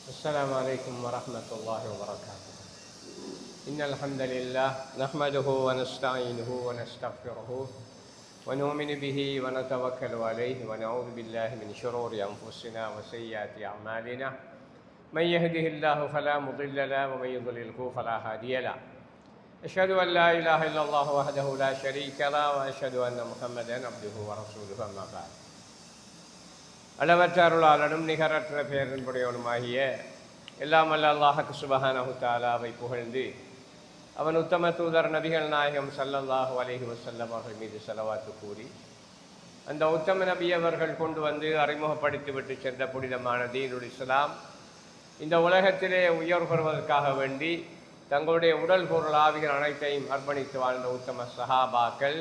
السلام عليكم ورحمة الله وبركاته. إن الحمد لله نحمده ونستعينه ونستغفره ونؤمن به ونتوكل عليه ونعوذ بالله من شرور أنفسنا وسيئات أعمالنا. من يهده الله فلا مضل له ومن يضلله فلا هادي له. أشهد أن لا إله إلا الله وحده لا شريك له وأشهد أن محمدا عبده ورسوله أما بعد. அளவற்ற அருளாளனும் நிகரற்ற பேரன்புடையவனுமாகிய எல்லாம் வல்ல அல்லாஹ்வுக்கு சுப்ஹானஹு தஆலாவை புகழ்ந்து அவன் உத்தம தூதர் நபிகள் நாயகம் ஸல்லல்லாஹு அலைஹி வஸல்லம் அவர்கள் மீது ஸலவாத்து கூறி அந்த உத்தம நபி அவர்கள் கொண்டு வந்து அறிமுகப்படுத்திவிட்டு சென்ற புனிதமான தீனுல் இஸ்லாம் இந்த உலகத்திலே உயர் பெறுவதற்காக வேண்டி தங்களுடைய உடல் பொருள் ஆவிகள் அனைத்தையும் அர்ப்பணித்து வாழ்ந்த உத்தம சஹாபாக்கள்,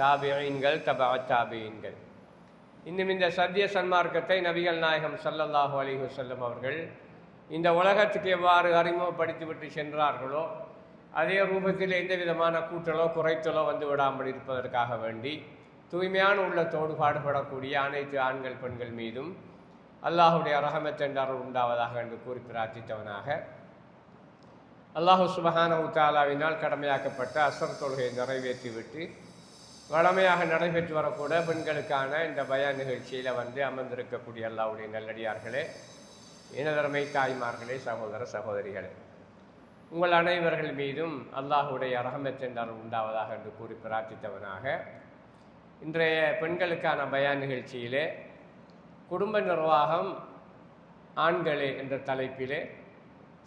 தாபிஈன்கள், தபஅத் தாபிஈன்கள், இன்னும் இந்த சத்திய சன்மார்க்கத்தை நபிகள் நாயகம் ஸல்லல்லாஹு அலைஹி வஸல்லம் அவர்கள் இந்த உலகத்துக்கு எவ்வாறு அறிமுகப்படுத்திவிட்டு சென்றார்களோ அதே ரூபத்தில் எந்த விதமான கூட்டலோ குறைத்தலோ வந்து விடாமல் இருப்பதற்காக வேண்டி தூய்மையான உள்ளத்தோடு பாடுபடக்கூடிய அனைத்து ஆண்கள் பெண்கள் மீதும் அல்லாஹுடைய ரஹமத் என்ற அருள் உண்டாவதாக என்று கூறி பிரார்த்தித்தவனாக, அல்லாஹு சுப்ஹானஹு தஆலாவினால் கடமையாக்கப்பட்ட அஸ்ர் தொழுகையை நிறைவேற்றிவிட்டு வழமையாக நடைபெற்று வரக்கூட பெண்களுக்கான இந்த பயான் நிகழ்ச்சியில் வந்து அமர்ந்திருக்கக்கூடிய அல்லாஹ்வுடைய நல்லடியார்களே, இனதர்மை தாய்மார்களே, சகோதர சகோதரிகளே, உங்கள் அனைவர்கள் மீதும் அல்லாஹுடைய ரஹமத் என்ற அருள் உண்டாவதாக என்று கூறி பிரார்த்தித்தவனாக, இன்றைய பெண்களுக்கான பயான் நிகழ்ச்சியிலே குடும்ப நிர்வாகம் ஆண்களே என்ற தலைப்பிலே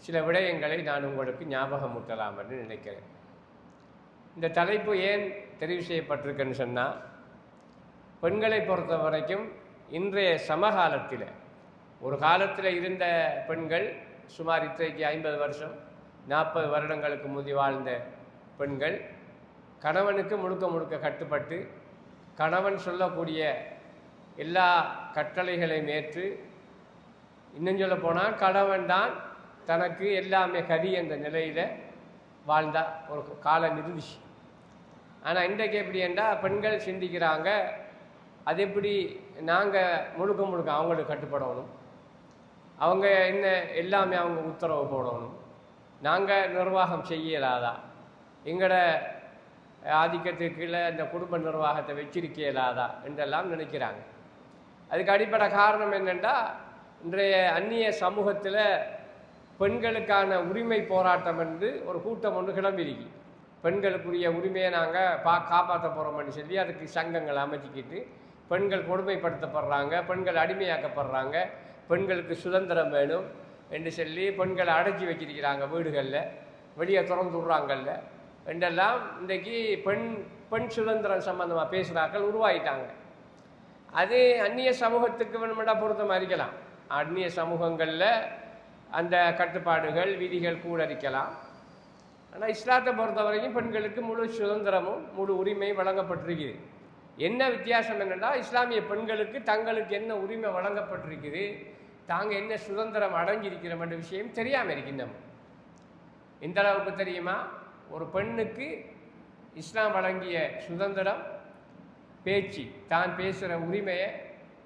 சில விடயங்களை நான் உங்களுக்கு ஞாபகமூட்டலாம் என்று நினைக்கிறேன். இந்த தலைப்பு ஏன் தெரிவு செய்யப்பட்டிருக்குன்னு சொன்னால், பெண்களை பொறுத்த வரைக்கும் இன்றைய சமகாலத்தில், ஒரு காலத்தில் இருந்த பெண்கள் சுமார் இன்றைக்கு 50 வருஷம் 40 வருடங்களுக்கு முந்தி வாழ்ந்த பெண்கள் கணவனுக்கு முழுக்க முழுக்க கட்டுப்பட்டு கணவன் சொல்லக்கூடிய எல்லா கட்டளைகளையும் ஏற்று, இன்னும் சொல்ல போனால் கணவன் தான் தனக்கு எல்லாமே கதி என்ற நிலையில் வாழ்ந்தா ஒரு காலம் இருந்துச்சு. ஆனால் இன்றைக்கு எப்படி என்றால் பெண்கள் சிந்திக்கிறாங்க, அது எப்படி நாங்கள் முழுக்க முழுக்க அவங்களுக்கு கட்டுப்படணும், அவங்க என்ன எல்லாமே அவங்க உத்தரவு போடணும், நாங்கள் நிர்வாகம் செய்யலாதா, எங்களோட ஆதிக்கத்துக்கு கீழே இந்த குடும்ப நிர்வாகத்தை வச்சிருக்கலாதா என்றெல்லாம் நினைக்கிறாங்க. அதுக்கு அடிப்படை காரணம் என்னென்னா, இன்றைய அந்நிய சமூகத்தில் பெண்களுக்கான உரிமை போராட்டம் என்று ஒரு கூட்டம் ஒன்று கிளம்பியிருக்கு. பெண்களுக்குரிய உரிமையை நாங்கள் காப்பாற்ற போகிறோம்னு சொல்லி அதுக்கு சங்கங்கள் அமைச்சிக்கிட்டு பெண்கள் கொடுமைப்படுத்தப்படுறாங்க, பெண்கள் அடிமையாக்கப்படுறாங்க, பெண்களுக்கு சுதந்திரம் வேணும் என்று சொல்லி பெண்களை அடைச்சி வச்சிருக்கிறாங்க, வீடுகளில் வெளியே திறந்து விட்றாங்கல்ல என்றெல்லாம் இன்றைக்கி பெண் சுதந்திரம் சம்பந்தமாக பேசுகிறாக்கள் உருவாகிட்டாங்க. அது அந்நிய சமூகத்துக்கு வேணுமெண்டா பொருத்தமாக இருக்கலாம். அந்நிய சமூகங்களில் அந்த கட்டுப்பாடுகள் விதிகள் கூட இருக்கலாம். ஆனால் இஸ்லாத்தை பொறுத்த வரைக்கும் பெண்களுக்கு முழு சுதந்திரமும் முழு உரிமையும் வழங்கப்பட்டிருக்குது. என்ன வித்தியாசம் என்னென்னா, இஸ்லாமிய பெண்களுக்கு தங்களுக்கு என்ன உரிமை வழங்கப்பட்டிருக்குது, தாங்கள் என்ன சுதந்திரம் அடைஞ்சிருக்கிறோம் என்ற விஷயம் தெரியாமல் இருக்கின்றோம். எந்த அளவுக்கு தெரியுமா? ஒரு பெண்ணுக்கு இஸ்லாம் வழங்கிய சுதந்திரம் பேச்சு, தான் பேசுகிற உரிமையை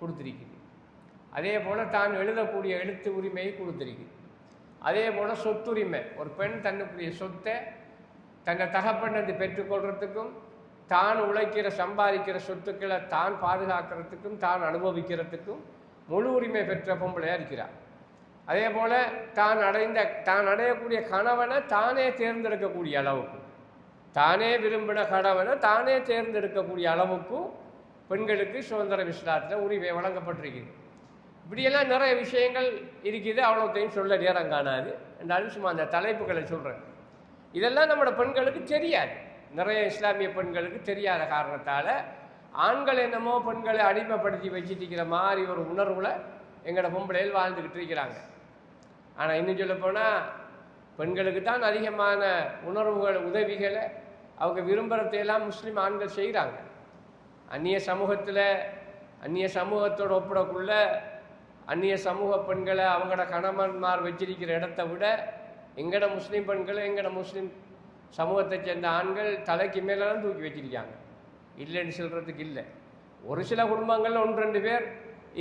கொடுத்துருக்குது. அதே போல் தான் எழுதக்கூடிய எழுத்து உரிமையை கொடுத்துருக்கு. அதே போல் சொத்துரிமை, ஒரு பெண் தன்னுக்குரிய சொத்தை தன்னை தகப்பனது பெற்றுக்கொள்கிறதுக்கும், தான் உழைக்கிற சம்பாதிக்கிற சொத்துக்களை தான் பாதுகாக்கிறதுக்கும் தான் அனுபவிக்கிறதுக்கும் முழு உரிமை பெற்ற பொம்பளையாக இருக்கிறார். அதே போல் தான் அடையக்கூடிய கணவனை தானே தேர்ந்தெடுக்கக்கூடிய அளவுக்கு, தானே விரும்பின கணவனை தானே தேர்ந்தெடுக்கக்கூடிய அளவுக்கும் பெண்களுக்கு சுதந்திரம் இஸ்லாத்தில் உரிமை வழங்கப்பட்டிருக்குது. இப்படியெல்லாம் நிறைய விஷயங்கள் இருக்குது, அவ்வளோத்தையும் சொல்ல நேரம் காணாது என்றாலும் சும்மா அந்த தலைப்புகளை சொல்கிறேன். இதெல்லாம் நம்மளோட பெண்களுக்கு தெரியாது, நிறைய இஸ்லாமிய பெண்களுக்கு தெரியாத காரணத்தால் ஆண்கள் என்னமோ பெண்களை அடிமைப்படுத்தி வச்சுட்டிருக்கிற மாதிரி ஒரு உணர்வில் எங்களோட பொம்பளையில் வாழ்ந்துக்கிட்டு இருக்கிறாங்க. ஆனால் இன்னும் சொல்லப்போனால் பெண்களுக்கு தான் அதிகமான உணர்வுகள் உதவிகளை அவங்க விரும்புகிறதையெல்லாம் முஸ்லீம் ஆண்கள் செய்கிறாங்க. அந்நிய சமூகத்தோடு ஒப்பிடக்குள்ள அந்நிய சமூக பெண்களை அவங்களோட கணவன்மார் வச்சிருக்கிற இடத்த விட எங்களோட முஸ்லீம் பெண்களை எங்களோட முஸ்லீம் சமூகத்தை சேர்ந்த ஆண்கள் தலைக்கு மேலெல்லாம் தூக்கி வச்சிருக்காங்க. இல்லைன்னு சொல்கிறதுக்கு இல்லை. ஒரு சில குடும்பங்களில் 1-2 பேர்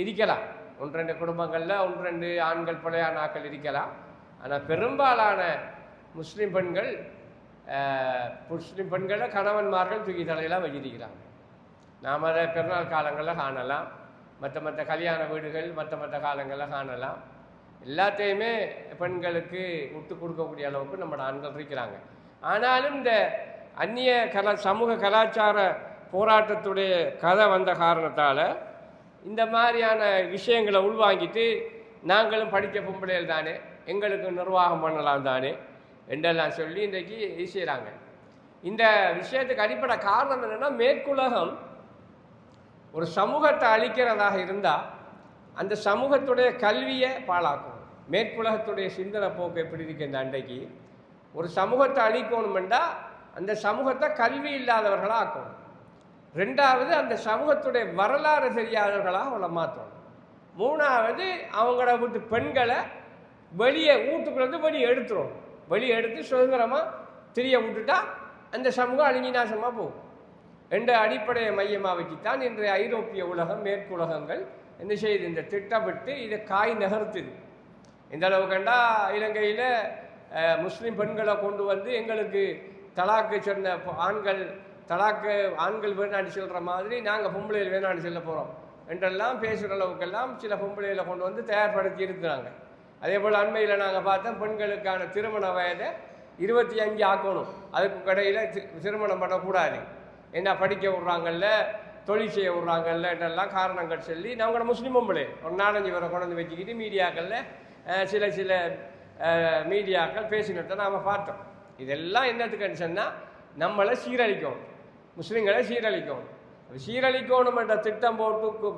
இருக்கலாம், ஒன்று ரெண்டு குடும்பங்களில் ஒன்று ரெண்டு ஆண்கள் பிழையான ஆக்கள் இருக்கலாம். ஆனால் பெரும்பாலான முஸ்லீம் பெண்களை கணவன்மார்கள் தூக்கி தலையெல்லாம் வச்சிருக்கிறாங்க. நாம் அதை பெருநாள் காலங்களில் காணலாம், மற்ற கல்யாண வீடுகள் மற்ற காலங்களில் காணலாம். எல்லாத்தையுமே பெண்களுக்கு விட்டு கொடுக்கக்கூடிய அளவுக்கு நம்ம ஆண்கள் இருக்கிறாங்க. ஆனாலும் இந்த அந்நிய சமூக கலாச்சார போராட்டத்துடைய கதை வந்த காரணத்தால் இந்த மாதிரியான விஷயங்களை உள்வாங்கிட்டு நாங்களும் படித்த பொம்பளைகள் தானே, எங்களுக்கு நிர்வாகம் பண்ணலாம் தானே என்றெல்லாம் சொல்லி இன்றைக்கு செய்கிறாங்க. இந்த விஷயத்துக்கு அடிப்படை காரணம் என்னென்னா, மேற்குலகம் ஒரு சமூகத்தை அழிக்கிறதாக இருந்தால் அந்த சமூகத்துடைய கல்வியை பாழாக்கும். மேற்குலகத்துடைய சிந்தனை போக்கு எப்படி இருக்கு இந்த அன்றைக்கு, ஒரு சமூகத்தை அழிக்கணுமெண்டா அந்த சமூகத்தை கல்வி இல்லாதவர்களாக ஆக்கணும். ரெண்டாவது, அந்த சமூகத்துடைய வரலாறு தெரியாதவர்களாக அவளை மாற்றணும். மூணாவது, அவங்கள விட்டு பெண்களை வெளியே வீட்டுக்குள்ளேருந்து வெளியே எடுத்துரும். வெளியே எடுத்து சுதந்திரமாக திரிய விட்டுட்டா அந்த சமூகம் அழிஞ்சி நாசமாக போகும் என்ற அடிப்படையை மையமாக வச்சுத்தான் இன்றைய ஐரோப்பிய உலகம் மேற்குலகங்கள் என்ன செய்யுது, இந்த திட்டமிட்டு இதை காய் நகர்த்துது. இந்த அளவு கண்டா இலங்கையில் முஸ்லீம் பெண்களை கொண்டு வந்து எங்களுக்கு தலாக்கு சொன்ன ஆண்கள் வேணான்னு சொல்கிற மாதிரி நாங்கள் பொம்பளையில் வேணான்னு சொல்ல போகிறோம் என்றெல்லாம் பேசுகிற அளவுக்கெல்லாம் சில பொம்பளைகளை கொண்டு வந்து தயார்படுத்தி இருக்கிறாங்க. அதே போல் அண்மையில் நாங்கள் பார்த்தோம், பெண்களுக்கான திருமண வயதை 25 ஆக்கணும், அதுக்கு கடையில் திருமணம் பண்ணக்கூடாது, என்ன படிக்க விட்றாங்கல்ல, தொழில் செய்ய விட்றாங்கல்ல என்றெல்லாம் காரணங்கள் சொல்லி நாங்களோட முஸ்லீம் பொம்பளை ஒரு 4-5 பேரை கொண்டு வந்து வச்சுக்கிட்டு மீடியாக்களில் சில மீடியாக்கள் பேசினதை நாம் பார்த்தோம். இதெல்லாம் என்னத்துக்குன்னு சொன்னால் நம்மளை சீரழிக்கணும், முஸ்லீம்களை சீரழிக்கணும் என்ற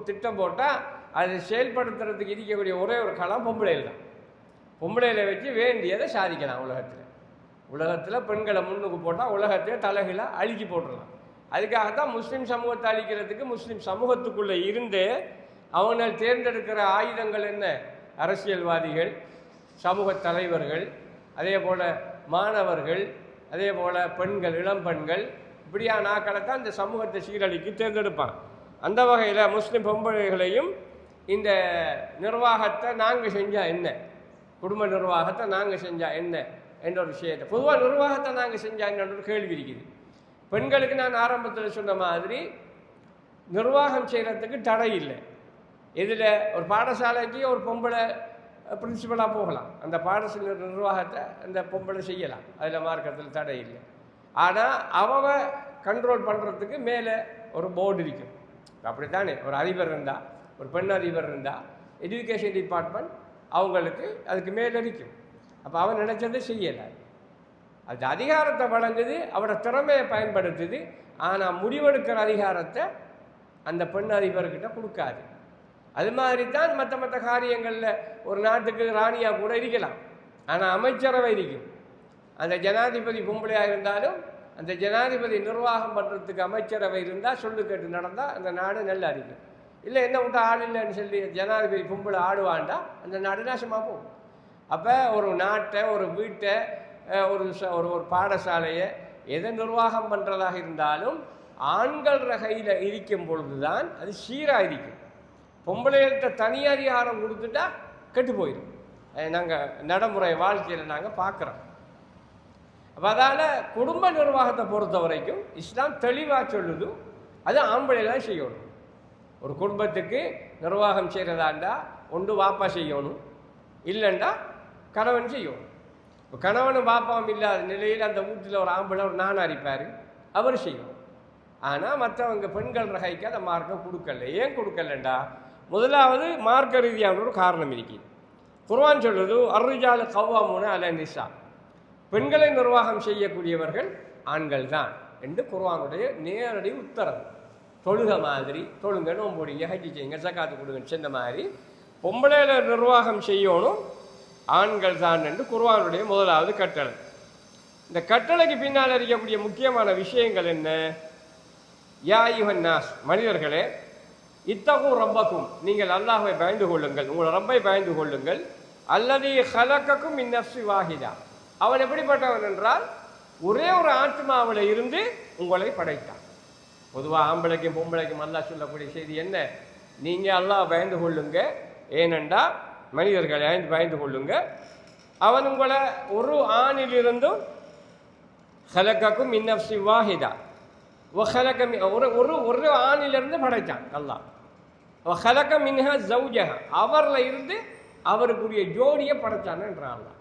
திட்டம் போட்டால் அதை செயல்படுத்துறதுக்கு இருக்கக்கூடிய ஒரே ஒரு களம் பொம்பளையில் தான். பொம்பளையில் வச்சு வேண்டியதை சாதிக்கலாம். உலகத்தில் பெண்களை முன்னுக்கு போட்டால் உலகத்தையே தலைகளாக அழிக்கி போட்டுடலாம். அதுக்காகத்தான் முஸ்லீம் சமூகத்தை அழிக்கிறதுக்கு முஸ்லீம் சமூகத்துக்குள்ளே இருந்து அவங்க தேர்ந்தெடுக்கிற ஆயுதங்கள் என்ன, அரசியல்வாதிகள், சமூக தலைவர்கள், அதே போல் மாணவர்கள், அதே போல் பெண்கள், இளம் பெண்கள், இப்படியான ஆக்களை தான் இந்த சமூகத்தை சீரழிக்கு தேர்ந்தெடுப்பான். அந்த வகையில் முஸ்லீம் பொம்பளைகளையும் இந்த நிர்வாகத்தை நாங்கள் செஞ்சால் என்ன, குடும்ப நிர்வாகத்தை நாங்கள் செஞ்சால் என்ன என்ற ஒரு விஷயத்தை, பொதுவாக நிர்வாகத்தை நாங்கள் செஞ்சால் என்னன்ற ஒரு கேள்வி இருக்குது. பெண்களுக்கு நான் ஆரம்பத்தில் சொன்ன மாதிரி நிர்வாகம் செய்கிறதுக்கு தடை இல்லை. இதில் ஒரு பாடசாலைக்கு ஒரு பொம்பளை பிரின்சிபலாக போகலாம், அந்த பாடசாலை நிர்வாகத்தை அந்த பொம்பளை செய்யலாம், அதில் மார்க்கத்தில் தடை இல்லை. ஆனால் அவ கண்ட்ரோல் பண்ணுறதுக்கு மேலே ஒரு போர்டு இருக்கும். அப்படித்தானே, ஒரு அதிபர் இருந்தால், ஒரு பெண் அதிபர் இருந்தால் எஜுகேஷன் டிபார்ட்மெண்ட் அவங்களுக்கு அதுக்கு மேலே இருக்கும். அப்போ அவன் நினைச்சதை செய்யலை, அது அதிகாரத்தை வழங்குது, அவரோட திறமையை பயன்படுத்துது. ஆனால் முடிவெடுக்கிற அதிகாரத்தை அந்த பெண் அதிபர்கிட்ட கொடுக்காது. அது மாதிரி தான் மற்ற காரியங்களில் ஒரு நாட்டுக்கு ராணியாக கூட இருக்கலாம், ஆனால் அமைச்சரவை இருக்கும். அந்த ஜனாதிபதி பொம்பளையாக இருந்தாலும் அந்த ஜனாதிபதி நிர்வாகம் பண்ணுறதுக்கு அமைச்சரவை இருந்தால் சொல்லு கேட்டு நடந்தால் அந்த நாடு நல்லா இருக்கும். இல்லை என்ன விட்டு ஆள் இல்லைன்னு சொல்லி ஜனாதிபதி பொம்பளை ஆடுவாண்டா அந்த நாடு நாசமாக போகும். அப்போ ஒரு நாட்டை, ஒரு வீட்டை, ஒரு பாடசாலையை எதை நிர்வாகம் பண்ணுறதாக இருந்தாலும் ஆண்கள் கையில் இருக்கும் பொழுது தான் அது சீராக இருக்கும். பொம்பளைகள்கிட்ட தனி அதிகாரம் கொடுத்துட்டா கெட்டு போயிடும். நாங்கள் நடைமுறை வாழ்க்கையில் நாங்கள் பார்க்குறோம். அப்போ அதால் குடும்ப நிர்வாகத்தை பொறுத்த வரைக்கும் இஸ்லாம் தெளிவாக சொல்லுது, அது ஆம்பளைலாம் செய்யணும். ஒரு குடும்பத்துக்கு நிர்வாகம் செய்கிறதாண்டா ஒன்று வாப்பா செய்யணும், இல்லைண்டா கணவன் செய்யணும். இப்போ கணவனும் பாப்பாவும் இல்லாத நிலையில் அந்த வீட்டில் ஒரு ஆம்பளை ஒரு நானாக இருப்பார், அவர் செய்யணும். ஆனால் மற்றவங்க பெண்கள் ரகைக்கு அந்த மார்க்கம் கொடுக்கல. ஏன் கொடுக்கலண்டா, முதலாவது மார்க்க ரீதியான ஒரு காரணம் இருக்குது. குர்ஆன் சொல்லுது, அர்ரிஜாலு கவ்வாமூன அலா நிசா, பெண்களை நிர்வாகம் செய்யக்கூடியவர்கள் ஆண்கள் தான் என்று குர்ஆனுடைய நேரடி உத்தரவு. தொழுக மாதிரி தொழுங்க, நோம்புடிங்க, ஹஜ்ஜி செய்யுங்க, ஜகாத்து கொடுங்கன்னு சொன்ன மாதிரி பொம்பளையில நிர்வாகம் செய்யணும் ஆண்கள் தான் என்று குர்ஆனுடைய முதலாவது கட்டளை. இந்த கட்டளைக்கு பின்னால் இருக்கக்கூடிய முக்கியமான விஷயங்கள் என்ன? யா அய்யுஹன் நாஸ், மனிதர்களே, இத்தகு ரப்பக்கும், நீங்கள் அல்லாஹ்வை பயந்து கொள்ளுங்கள், உங்கள் ரப்பை பயந்து கொள்ளுங்கள். அல்லதி ஹலக்கக்கும் மின் நஃப்ஸி வாஹிதா, அவன் எப்படிப்பட்டவன் என்றால் ஒரே ஒரு ஆத்மாவில் இருந்து உங்களை படைத்தான். பொதுவாக ஆம்பளைக்கும் பொம்பளைக்கும் அல்லாஹ் சொல்லக்கூடிய செய்தி என்ன? நீங்கள் அல்லாஹ் பயந்து கொள்ளுங்க, ஏனெண்டா மனிதர்களை பயந்து கொள்ளுங்க, அவன் உங்களை ஒரு ஆணிலிருந்தும் ஹலக்கக்கும் மின்னப்சி வாஹிதா ஒரு ஆணிலிருந்து படைத்தான் அல்லாஹ். ஹலக்க மின்ஹா ஜௌஜஹா, அவரில் இருந்து அவருக்குரிய ஜோடியை படைச்சான்ன்றான் அல்லாஹ்.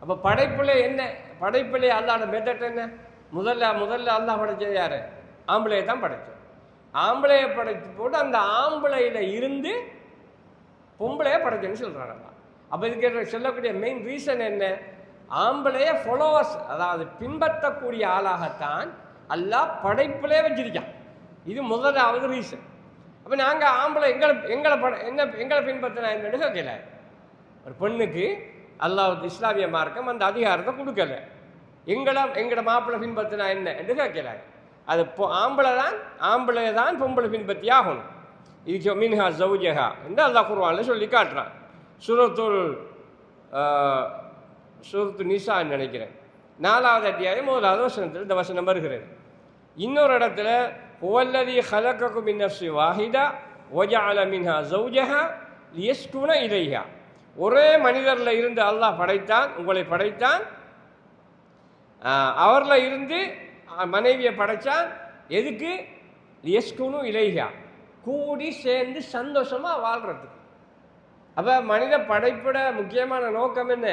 அப்போ படைப்பில் என்ன, படைப்பிலே அல்லாஹ்ட மெத்தட் என்ன? முதல்ல அல்லாஹ் படைச்சது யார்? ஆம்பளையை தான் படைச்சான். ஆம்பளையை படைத்து போட்டு அந்த ஆம்பளையில் இருந்து பொம்பளையை படைச்சேன்னு சொல்கிறாங்க. அப்போ இதுக்கு சொல்லக்கூடிய மெயின் ரீசன் என்ன? ஆம்பளைய ஃபாலோவர்ஸ், அதாவது பின்பற்றக்கூடிய ஆளாகத்தான் அல்லாஹ் படைப்பிலே வச்சிருக்கான். இது முதலாவது ரீசன். அப்போ நாங்கள் ஆம்பளை எங்களை பின்பற்றினா என்னன்னு கேட்கல. ஒரு பெண்ணுக்கு அல்லாஹ் இஸ்லாமிய மார்க்கம் அந்த அதிகாரத்தை கொடுக்கல. எங்களோட மாப்பிள்ளை பின்பற்றினா என்ன என்று கேட்கல. அது ஆம்பளை தான் பொம்பளை பின்பற்றி ஆகணும். இது மின்ஹா ஜௌஜஹா என்று அல்லாஹ் குர்ஆனில் சொல்லி காட்டுறான். சூரத்து நிசான்னு நினைக்கிறேன், 4வது அத்தியாயம் 1வது வசனத்தில் இந்த வசனம் வருகிறது. இன்னொரு இடத்துல ஹுவல்லதீ ஹலக்கக்கும் மின் நஃப்ஸின் வாஹிதா வஜஅல மின்ஹா ஜௌஜஹா லியஸ்குன இலைஹா, ஒரே மனிதரில் இருந்து அல்லாஹ் படைத்தான், உங்களை படைத்தான், அவரில் இருந்து மனைவியை படைத்தான். எதுக்கு? லியஸ்குனு இலைஹா, கூடி சேர்ந்து சந்தோஷமாக வாழ்கிறதுக்கு. அப்போ மனித படைப்போட முக்கியமான நோக்கம் என்ன?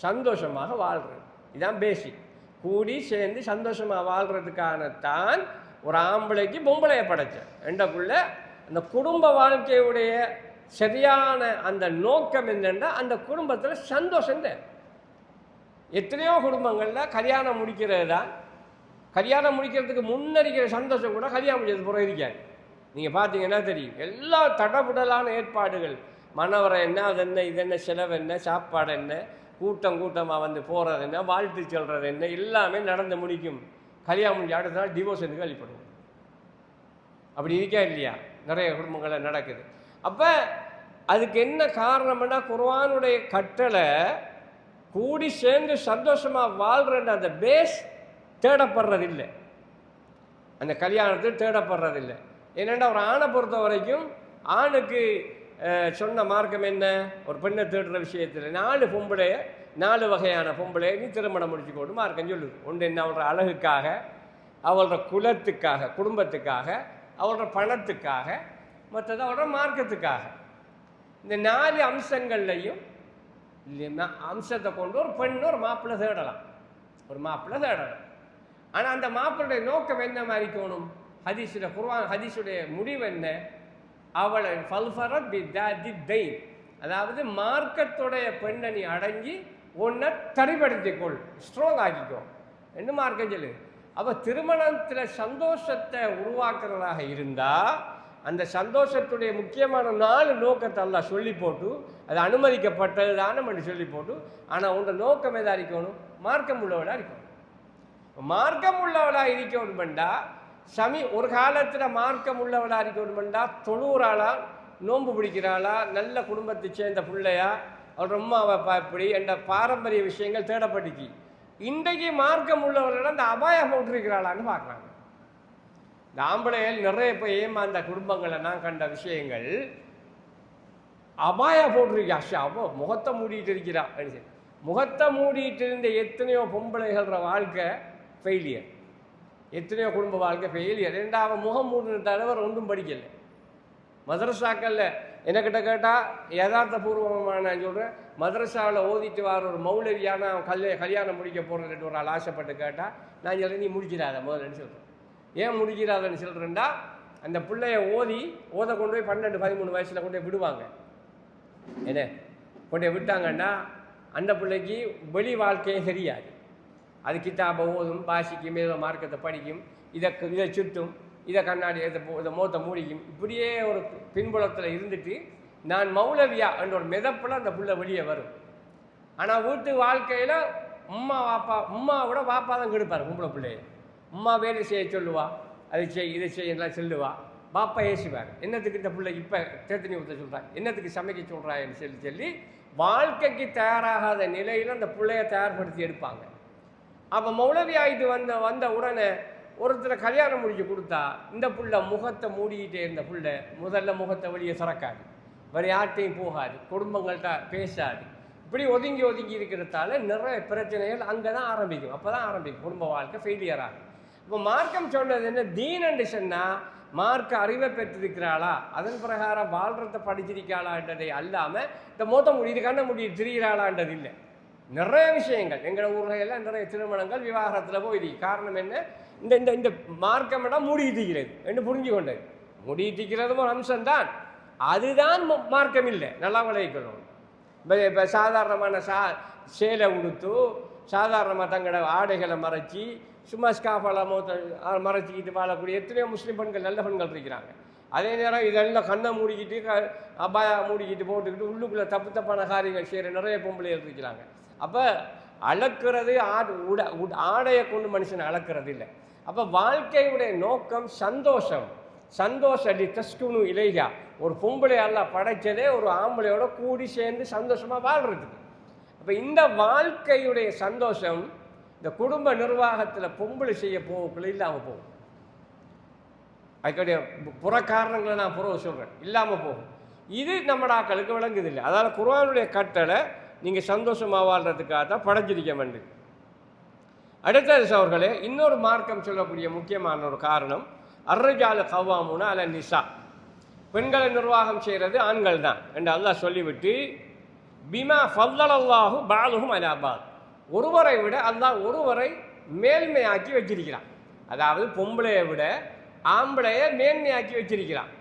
சந்தோஷமாக வாழ்கிறது. இதுதான் பேசிக். கூடி சேர்ந்து சந்தோஷமாக வாழ்கிறதுக்கானத்தான் ஒரு ஆம்பளைக்கு பொம்பளையை படைத்தேன் ரெண்டக்குள்ள. அந்த குடும்ப வாழ்க்கையுடைய சரியான அந்த நோக்கம் என்னென்னா அந்த குடும்பத்தில் சந்தோஷம் தான். எத்தனையோ குடும்பங்களில் கல்யாணம் முடிக்கிறது தான், கல்யாணம் முடிக்கிறதுக்கு முன்னறிக்கிற சந்தோஷம் கூட கல்யாணம் முடிக்கிறது புறம் இருக்காது. நீங்கள் பார்த்தீங்கன்னா தெரியும், எல்லா தடபுடலான ஏற்பாடுகள், மணவரை என்ன, அது என்ன, இது என்ன, செலவு என்ன, சாப்பாடு என்ன, கூட்டமாக வந்து போகிறது என்ன, வாழ்த்து சொல்கிறது என்ன, எல்லாமே நடந்து முடிக்கும். கல்யாணம் முடிஞ்ச அடுத்த நாள் டிவோர்ஸ் என்று கழிப்படுவோம். அப்படி இருக்கா இல்லையா? நிறைய குடும்பங்களில் நடக்குது. அப்போ அதுக்கு என்ன காரணம்னா குர்ஆனுடைய கட்டளை கூடி சேர்ந்து சந்தோஷமாக வாழ்கிற அந்த பேஸ் தேடப்படுறதில்லை, அந்த கல்யாணத்தில் தேடப்படுறதில்லை. ஏனென்றா ஒரு ஆணை பொறுத்த வரைக்கும் ஆணுக்கு சொன்ன மார்க்கம் என்ன? ஒரு பெண்ணை தேடுற விஷயத்தில் 4 வகையான பொம்பளையை நீ திருமணம் முடிச்சு கொண்டு மார்க்கம் சொல்லுது. ஒன்று என்ன? அவளோட அழகுக்காக, அவளோட குலத்துக்காக, குடும்பத்துக்காக, அவளோட பணத்துக்காக, மற்றது அவளோட மார்க்கத்துக்காக. இந்த 4 அம்சங்கள்லையும் அம்சத்தை கொண்டு ஒரு பெண்ணு ஒரு மாப்பிள்ளை தேடலாம், ஆனால் அந்த மாப்பிள்ளைய நோக்கம் என்ன மாதிரி இருக்கணும்? ஹதீஸில் குர்ஆன் ஹதீஸுடைய முடிவு என்ன? அவளை ஃபல்ஃபரத் பிதாதி தைன், அதாவது மார்க்கத்துடைய பெண்ணை நீ அடங்கி ஒன்றை தரிப்படுத்திக்கொள், ஸ்ட்ராங் ஆக்கிக்கோ என்று மார்க்கம் சொல்லு. அப்போ திருமணத்தில் சந்தோஷத்தை உருவாக்குறதாக இருந்தால் அந்த சந்தோஷத்துடைய முக்கியமான 4 நோக்கத்தை எல்லாம் சொல்லி போட்டு அது அனுமதிக்கப்பட்டது தானே என்று சொல்லி போட்டு, ஆனால் உங்கள் நோக்கம் எதாக இருக்கணும்? மார்க்கம் உள்ளவளாக இருக்கணும். மார்க்கம் உள்ளவளாக இருக்கணும்டா ஒரு காலத்தில் மார்க்கம் உள்ளவளாக இருக்கணும்டா தொழுகிறாளா, நோன்பு பிடிக்கிறாளா, நல்ல குடும்பத்தை சேர்ந்த பிள்ளையா, அவள் ரொம்ப இப்படி என்ற பாரம்பரிய விஷயங்கள் தேடப்பட்டுச்சு. இன்றைக்கு மார்க்கம் உள்ளவர்கள் அந்த அபாயம் போட்டிருக்கிறாளான்னு பார்க்குறாங்க. இந்த ஆம்பளைகள் நிறைய இப்போ ஏமாந்த குடும்பங்களை நான் கண்ட விஷயங்கள், அபாயா போட்டிருக்கா, அவ முகத்தை மூடிட்டு இருக்கிறா. முகத்தை மூடிட்டு இருந்த எத்தனையோ பொம்பளைகள வாழ்க்கை ஃபெயிலியர், எத்தனையோ குடும்ப வாழ்க்கை ஃபெயிலியர். அவன் முகம் மூடின தலைவர் ஒன்றும் படிக்கலை. மதரசாக்களில் என்கிட்ட கேட்டால் யதார்த்தபூர்வமாக நான் சொல்கிறேன், மதரசாவில் ஓதிட்டு வர ஒரு மௌலவியான அவன் கல்யாணம் முடிக்க போகிறதுட்டு ஒரு ஆள் ஆசைப்பட்டு கேட்டால் நான் சொல்கிறேன், நீ முடிக்கிறாத முதல்லன்னு சொல்கிறேன். ஏன் முடிக்கிறாதன்னு சொல்கிறேன்டா, அந்த பிள்ளைய ஓத கொண்டு போய் 12-13 வயசில் கொண்டு போய் விடுவாங்க. என்ன கொண்டு போய் விட்டாங்கன்னா அந்த பிள்ளைக்கு வெளி வாழ்க்கையே தெரியாது. அது கித்தாபை ஓதும், பாசிக்கும், ஏதோ மார்க்கத்தை படிக்கும், இதை சுட்டும், இதை கண்ணாடி இதை மோத்த மூடிக்கும். இப்படியே ஒரு பின்புலத்தில் இருந்துட்டு நான் மௌலவியா என்ற ஒரு மிதப்பில் அந்த பிள்ளை வெளியே வரும். ஆனால் வீட்டு வாழ்க்கையில் உம்மாவோட வாப்பா தான் கெடுப்பார். பொம்பளை பிள்ளைய உம்மா வேலை செய்ய சொல்லுவா, அதை இதை செய்யலாம் சொல்லுவா, பாப்பா ஏசுவார். என்னத்துக்கு இந்த பிள்ளை இப்போ தேத்தனி ஊற்ற சொல்கிறான், என்னத்துக்கு சமைக்க சொல்கிறான்னு சொல்லி வாழ்க்கைக்கு தயாராகாத நிலையில் அந்த பிள்ளைய தயார்படுத்தி எடுப்பாங்க. அப்போ மௌலவி ஆகிட்டு வந்த உடனே ஒருத்தரை கல்யாணம் முடிச்சு கொடுத்தா இந்த புள்ள முகத்தை மூடிக்கிட்டே இருந்த புள்ள முதல்ல முகத்தை வெளியே திறக்காது, வேறு யார்கிட்டையும் போகாது, குடும்பங்கள்கிட்ட பேசாது. இப்படி ஒதுங்கி ஒதுங்கி இருக்கிறதால நிறைய பிரச்சனைகள் அங்கே தான் ஆரம்பிக்கும். அப்போ தான் ஆரம்பிக்கும் குடும்ப வாழ்க்கை ஃபெயிலியர் ஆகும். இப்போ மார்க்கம் சொன்னது என்ன? தீன் என்று சொன்னால் மார்க்க அறிவை பெற்றிருக்கிறாளா, அதன் பிரகாரம் வாழ்றத படிச்சிருக்காளான்றதை அல்லாமல் இந்த மொத்த முடியுது கண்ண முடியுது திரிகிறாளான்றது இல்லை. நிறைய விஷயங்கள் எங்கள் ஊரில் எல்லாம் நிறைய திருமணங்கள் விவாகரத்தில் போயிருக்கு. காரணம் என்ன? இந்த இந்த இந்த மார்க்கம் இடம் முடித்திக்கிறது என்று புரிஞ்சு கொண்டது. முடித்திக்கிறதும் ஒரு அம்சம்தான், அதுதான் மார்க்கம் இல்லை. நல்லா விளைவிக்கணும். இப்போ சாதாரணமான சேலை உடுத்து சாதாரணமாக தங்களோட ஆடைகளை மறைச்சி சும்மா ஸ்காஃபெல்லாம் மறைச்சிக்கிட்டு வாழக்கூடிய எத்தனையோ முஸ்லீம் பெண்கள் நல்ல பெண்கள் இருக்கிறாங்க. அதே நேரம் இதெல்லாம் கண்ணை மூடிக்கிட்டு அபாயா மூடிக்கிட்டு போட்டுக்கிட்டு உள்ளுக்குள்ளே தப்பு தப்பான காரியங்கள் செய்கிற நிறைய பொம்பளைகள் இருக்கிறாங்க. அப்போ அளக்கிறது ஆடையை கொண்டு மனுஷனை அளக்கிறது இல்லை. அப்போ வாழ்க்கையுடைய நோக்கம் சந்தோஷம். சந்தோஷடி தஸ்குனு இலையா, ஒரு பொம்பளை எல்லாம் படைச்சதே ஒரு ஆம்பளையோட கூடி சேர்ந்து சந்தோஷமாக வாழ்றதுக்கு. அப்போ இந்த வாழ்க்கையுடைய சந்தோஷம் இந்த குடும்ப நிர்வாகத்தில் பொம்பளை செய்ய போகக்குள்ள இல்லாமல் போகும். அதுக்குடைய புற காரணங்களை நான் புறவை சொல்கிறேன், இல்லாமல் போகும். இது நம்ம ஆக்களுக்கு விளங்குதில்லை. அதால் குர்ஆனுடைய கட்டளை நீங்கள் சந்தோஷமாக வாழ்கிறதுக்காக தான் படைச்சிருக்க வேண்டும். அடுத்தது அவர்களே, இன்னொரு மார்க்கம் சொல்லக்கூடிய முக்கியமான ஒரு காரணம் அர்ரிஜாலு கவ்வாமுன அல நிசா, பெண்களை நிர்வாகம் செய்கிறது ஆண்கள் தான் என்று அல்லாஹ் சொல்லிவிட்டு பிமா ஃபல்லல்லாஹு பாலுஹும் அலா பால், ஒருவரை விட அல்லாஹ் ஒருவரை மேன்மையாக்கி வச்சிருக்கிறான். அதாவது பொம்பளையை விட ஆம்பளையை மேன்மையாக்கி வச்சிருக்கிறான்.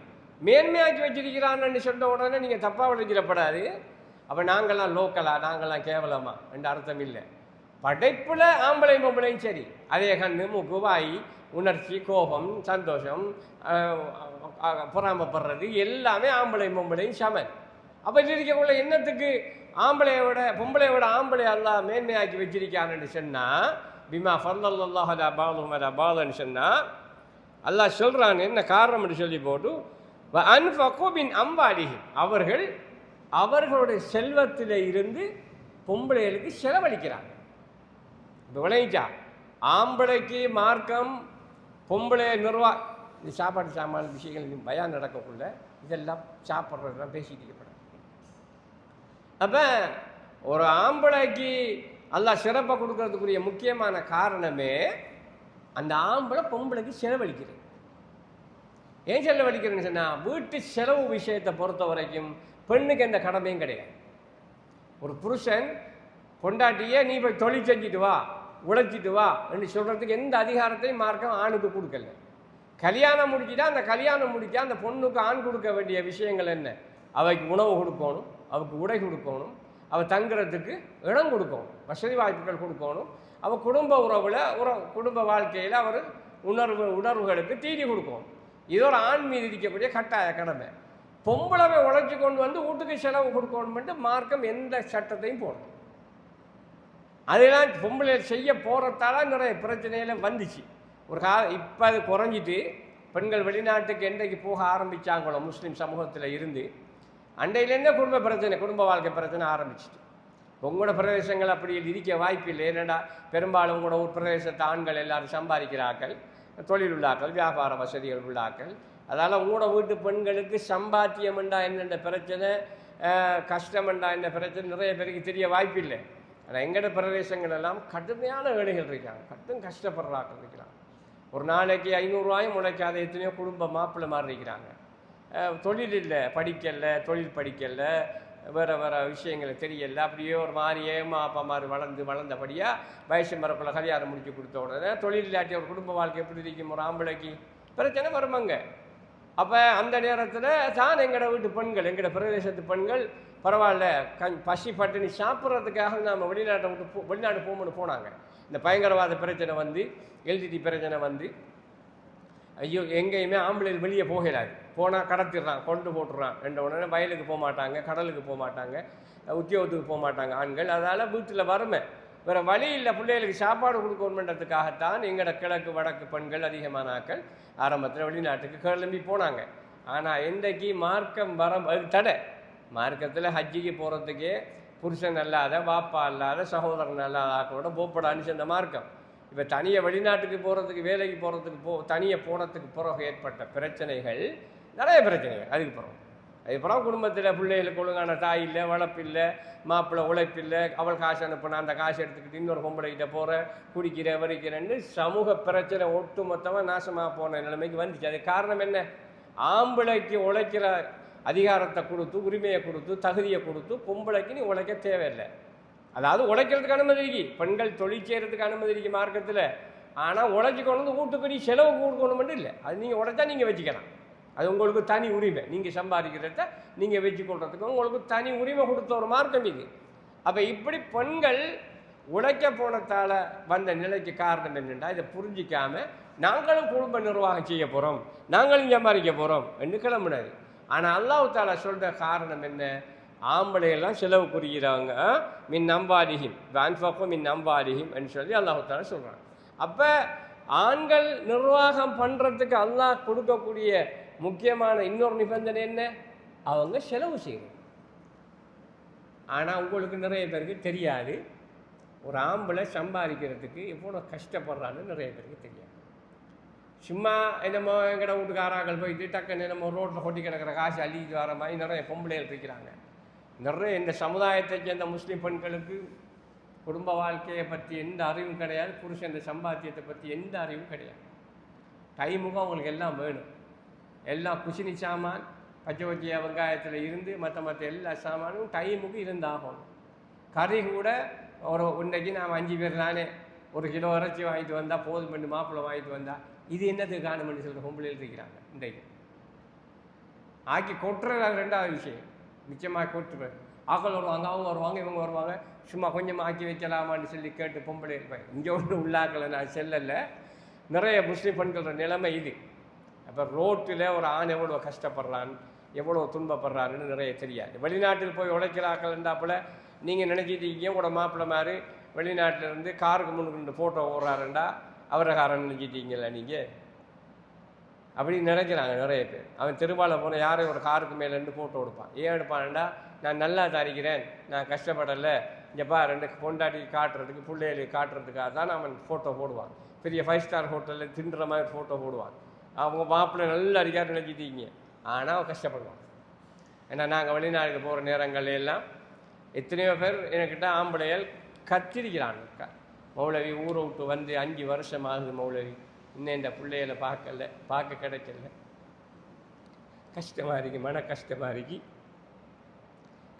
மேன்மையாக்கி வச்சிருக்கிறான்னு சொன்ன உடனே நீங்கள் தப்பாக விளைச்சிடப்படாது. அப்போ நாங்கள்லாம் லோக்கலா, நாங்கள்லாம் கேவலமா என்ற அர்த்தம் இல்லை. படைப்பில் ஆம்பளையும் பொம்பளையும் சரி, அதே கண்ணு மூக்கு வாய் உணர்ச்சி கோபம் சந்தோஷம் பொறாமப்படுறது எல்லாமே ஆம்பளையும் பொம்பளையும் சமன். அப்போ இது இருக்கக்குள்ள என்னத்துக்கு பொம்பளையை விட ஆம்பளை அல்லாஹ் மேன்மையாக்கி வச்சிருக்கான்னு சொன்னால் பிமா ஃபல்லல்லாஹு அலா பாலுஹும் அலா பால்னு சொன்னால் அல்லாஹ் சொல்கிறான் என்ன காரணம்னு சொல்லி போட்டு அன்ஃபகு மின் அம்வாலிஹிம், அவர்களுடைய செல்வத்தில் இருந்து பொம்பளைகளுக்கு செலவழிக்கிறாங்க. இப்போ விளைவிச்சா ஆம்பளைக்கு மார்க்கம் பொம்பளை இந்த சாப்பாடு சாமான விஷயங்கள் பயம் நடக்கக்குள்ள இதெல்லாம் சாப்பிட்றதுலாம் பேசிட்டு இருக்கப்படாது. அப்போ ஒரு ஆம்பளைக்கு அல்லாஹ் சிறப்பை கொடுக்கறதுக்குரிய முக்கியமான காரணமே அந்த ஆம்பளை பொம்பளைக்கு செலவழிக்கிறது. ஏன் செலவழிக்கிறேன்னு சொன்னால் வீட்டு செலவு விஷயத்தை பொறுத்த வரைக்கும் பெண்ணுக்கு எந்த கடமையும் கிடையாது. ஒரு புருஷன் பொண்டாட்டியே நீ போய் தொழில் செஞ்சுட்டு வா, உழைச்சிட்டு வா என்று சொல்கிறதுக்கு எந்த அதிகாரத்தையும் மார்க்கம் ஆணுக்கு கொடுக்கல. கல்யாணம் முடிச்சுட்டா அந்த கல்யாணம் முடிச்சா அந்த பொண்ணுக்கு ஆண் கொடுக்க வேண்டிய விஷயங்கள் என்ன? அவைக்கு உணவு கொடுக்கணும், அவருக்கு உடை கொடுக்கணும், அவள் தங்குறதுக்கு இடம் கொடுக்கணும், வசதி வாய்ப்புகள் கொடுக்கணும், அவள் குடும்ப குடும்ப வாழ்க்கையில் அவர் உணர்வுகளுக்கு தீனி கொடுக்கணும். இது ஒரு ஆண் மீது இருக்கக்கூடிய கட்டாய கடமை. பொம்பளவை உழைச்சி கொண்டு வந்து வீட்டுக்கு செலவு கொடுக்கணும்ட்டு மார்க்கம் எந்த சட்டத்தையும் போடணும். அதெல்லாம் பொம்பளை செய்ய போகிறதால நிறைய பிரச்சனையில் வந்துச்சு. ஒரு இப்போ அது குறைஞ்சிட்டு பெண்கள் வெளிநாட்டுக்கு என்றைக்கு போக ஆரம்பித்தாங்களோ முஸ்லீம் சமூகத்தில் இருந்து அண்டையிலேருந்தே குடும்ப வாழ்க்கை பிரச்சனை ஆரம்பிச்சிட்டு. உங்களோட பிரதேசங்கள் அப்படி இருக்க வாய்ப்பு இல்லை. என்னடா பெரும்பாலும் உங்களோட ஒரு பிரதேசத்தை ஆண்கள் எல்லாரும் சம்பாதிக்கிறார்கள், தொழில் உள்ளாக்கள், வியாபார வசதிகள் உள்ளாக்கள். அதனால் உங்களோட வீட்டு பெண்களுக்கு சம்பாத்தியம்ண்டா என்னென்ன பிரச்சனை, கஷ்டம்ண்டா என்ன பிரச்சனை நிறைய பேருக்கு தெரிய வாய்ப்பு இல்லை. ஆனால் எங்களோட பிரதேசங்கள் எல்லாம் கடுமையான வேலைகள் இருக்காங்க, கஷ்டப்படுறாக்கள் இருக்கிறாங்க. ஒரு நாளைக்கு 500 ரூபாயும் முளைக்காத எத்தனையோ குடும்ப மாப்பிள்ளை மாதிரி இருக்கிறாங்க. தொழில் இல்லை, படிக்கலை, தொழில் படிக்கலை, வேறு விஷயங்களை தெரியல. அப்படியே ஒரு மாதிரி அப்பா மாதிரி வளர்ந்தபடியாக வயசு மரப்பில் கல்யாணம் முடிச்சு கொடுத்த உடனே தொழில் இல்லாட்டி ஒரு குடும்ப வாழ்க்கை எப்படி இருக்கும்? ஒரு ஆம்பளைக்கு பிரச்சனை வருமாங்க. அப்போ அந்த நேரத்தில் தான் எங்களோட வீட்டு பெண்கள், எங்களோட பிரதேசத்து பெண்கள் பரவாயில்ல பசி பட்டினி சாப்பிட்றதுக்காக நாம் வெளிநாடு போகணும்னு போனாங்க. இந்த பயங்கரவாத பிரச்சனை வந்து, எல்டிடி பிரச்சனை வந்து, ஐயோ எங்கேயுமே ஆம்பளைகள் வெளியே போகலாது, போனால் கடத்திடுறான், கொண்டு போட்டுறான் என்ற உடனே வயலுக்கு போக மாட்டாங்க, கடலுக்கு போக மாட்டாங்க, உத்தியோகத்துக்கு போக மாட்டாங்க ஆண்கள். அதனால் வீட்டில் வறுமை, வேறு வழி இல்லை. பிள்ளைகளுக்கு சாப்பாடு கொடுக்கணுன்றதுக்காகத்தான் எங்களோட கிழக்கு வடக்கு பெண்கள் அதிகமான ஆக்கள் ஆரம்பத்தில் வெளிநாட்டுக்கு கிளம்பி போனாங்க. ஆனால் இன்றைக்கு மார்க்கம் அது தடை. மார்க்கத்தில் ஹஜ்ஜிக்கு போகிறதுக்கே புருஷன் அல்லாத, வாப்பா அல்லாத, சகோதரன் அல்லாத ஆக்களோட போப்படான்னு சொன்ன மார்க்கம். இப்போ தனியாக வெளிநாட்டுக்கு போகிறதுக்கு, வேலைக்கு போகிறதுக்கு தனியாக போனதுக்கு பிறகு ஏற்பட்ட பிரச்சனைகள், நிறைய பிரச்சனைகள். அதுக்கு பிறகு அதுக்கப்புறம் குடும்பத்தில் பிள்ளைகளுக்கு ஒழுங்கான தாய் இல்லை, வளர்ப்பில்லை, மாப்பிள்ளை உழைப்பில்லை, அவள் காசு அனுப்பினா அந்த காசு எடுத்துக்கிட்டு இன்னொரு பொம்பளைகிட்ட போகிற, குடிக்கிற வரிக்கிறேன்னு சமூக பிரச்சனை ஒட்டு மொத்தமாக நாசமாக போன நிலைமைக்கு வந்துச்சு. அது காரணம் என்ன? ஆம்பளைக்கு உழைக்கிற அதிகாரத்தை கொடுத்து, உரிமையை கொடுத்து, தகுதியை கொடுத்து, பொம்பளைக்கு நீ உழைக்க தேவையில்லை. அதாவது உழைக்கிறதுக்கு அனுமதி இருக்கு, பெண்கள் தொழில் செய்கிறதுக்கு அனுமதி இருக்கு மார்க்கத்தில். ஆனால் உழைச்சி கொண்டு வந்து வீட்டுக்கு நீ செலவு கொடுக்கணும் மட்டும் இல்லை, அது நீங்கள் உழைச்சா நீங்கள் வச்சுக்கலாம். அது உங்களுக்கு தனி உரிமை. நீங்கள் சம்பாதிக்கிறத நீங்கள் வச்சுக்கொள்றதுக்கு உங்களுக்கு தனி உரிமை கொடுத்த ஒரு மார்க்கம் இது. அப்போ இப்படி பெண்கள் உழைக்க போனதால் வந்த நிலைக்கு காரணம் என்னென்னா, இதை புரிஞ்சிக்காமல் நாங்களும் குடும்ப நிர்வாகம் செய்ய போகிறோம், நாங்களும் சம்பாதிக்க போகிறோம் என்று கிளம்பினார். ஆனால் அல்லாஹ் தஆலா சொல்கிற காரணம் என்ன? ஆம்பளையெல்லாம் செலவு புரிகிறாங்க, மின் நம்பாலிஹிம் வான்ஃபக்கும் மின் நம்பாலிஹிம் என்று சொல்லி அல்லாஹ் தஆலா சொல்கிறாங்க. அப்போ ஆண்கள் நிர்வாகம் பண்ணுறதுக்கு அல்லாஹ் கொடுக்கக்கூடிய முக்கியமான இன்னொரு நிபந்தனை என்ன? அவங்க செலவு செய்யணும். ஆனால் உங்களுக்கு நிறைய பேருக்கு தெரியாது, ஒரு ஆம்பளை சம்பாதிக்கிறதுக்கு எவ்வளோ கஷ்டப்படுறான்னு நிறைய பேருக்கு தெரியாது. சும்மா என்னமோ எங்கட வீட்டுக்காராக்கள் போயிட்டு டக்குன்னு என்னமோ ரோட்டில் கொட்டி கிடக்கிற காசு அள்ளிட்டு வர மாதிரி நிறைய பொம்பளைகள் இருக்கிறாங்க. நிறைய இந்த சமுதாயத்தை சேர்ந்த முஸ்லீம் பெண்களுக்கு குடும்ப வாழ்க்கையை பற்றி எந்த அறிவும் கிடையாது, புருஷன் சம்பாத்தியத்தை பற்றி எந்த அறிவும் கிடையாது. டைமுக்கும் அவங்களுக்கு எல்லாம் வேணும். எல்லாம் குசினி சாமான், பச்சை பச்சையா வெங்காயத்தில் இருந்து மற்ற எல்லா சாமானும் டைமுக்கு இருந்தாகணும். கறி கூட ஒரு இன்றைக்கு நாம் 5 பேர் தானே, 1 கிலோ இறைச்சி வாங்கிட்டு வந்தால் போதும், பண்ணி மாப்பிள்ளை வாங்கிட்டு வந்தால் இது என்னத்துக்கு காணுமென்னு சொல்கிற பொம்பளையில் இருக்கிறாங்க. இன்றைக்கு ஆக்கி கொட்டுறது அது 2வது விஷயம். மிச்சமாக கொட்டுறது ஆக்கள் வருவாங்க, அவங்க வருவாங்க, இவங்க வருவாங்க, சும்மா கொஞ்சமாக ஆக்கி வைக்கலாமான்னு சொல்லி கேட்டு பொம்பளை இருப்பேன். இங்கே ஒன்று உள்ளாக்களை நான் செல்லலை, நிறைய முஸ்லீம் பெண்களோட நிலைமை இது. அப்போ ரோட்டில் ஒரு ஆண் எவ்வளோ கஷ்டப்படுறான், எவ்வளோ துன்பப்படுறாருன்னு நிறைய தெரியாது. வெளிநாட்டில் போய் உழைக்கிறாக்கள் இருந்தாப்புல நீங்கள் நினச்சிட்டீங்க உங்களோட மாப்பிள்ளை மாதிரி வெளிநாட்டிலேருந்து காருக்கு முன்னுக்கு ஃபோட்டோ ஓடுறாருண்டா அவரை காரன் நினச்சிட்டீங்களா நீங்கள்? அப்படி நினைக்கிறாங்க நிறைய பேர். அவன் திருவாளர் போன யாரும் ஒரு காருக்கு மேலேருந்து ஃபோட்டோ எடுப்பான். ஏன் எடுப்பான்டா, நான் நல்லா தரிக்கிறேன், நான் கஷ்டப்படலை, இங்கேப்பா 2 பொண்டாட்டி காட்டுறதுக்கு, பிள்ளைகளுக்கு காட்டுறதுக்காக தான் அவன் ஃபோட்டோ போடுவான். பெரிய 5 ஸ்டார் ஹோட்டலில் தின்ற மாதிரி ஃபோட்டோ போடுவான். அவங்க மாப்பிள்ளை நல்லா அடிக்காரு நினச்சிட்டீங்க. ஆனால் அவன் கஷ்டப்படுவான். ஏன்னா நாங்கள் வெளிநாட்டுக்கு போகிற நேரங்கள் எல்லாம் எத்தனையோ பேர் என்கிட்ட ஆம்பளைகள் கத்திரிக்கிறாங்க. மௌலவி ஊரை விட்டு வந்து 5 வருஷம் ஆகுது மௌலவி, இன்னும் இந்த பிள்ளைகளை பார்க்க கிடைக்கல, கஷ்டமாக இருக்கு, மன கஷ்டமாக இருக்கு.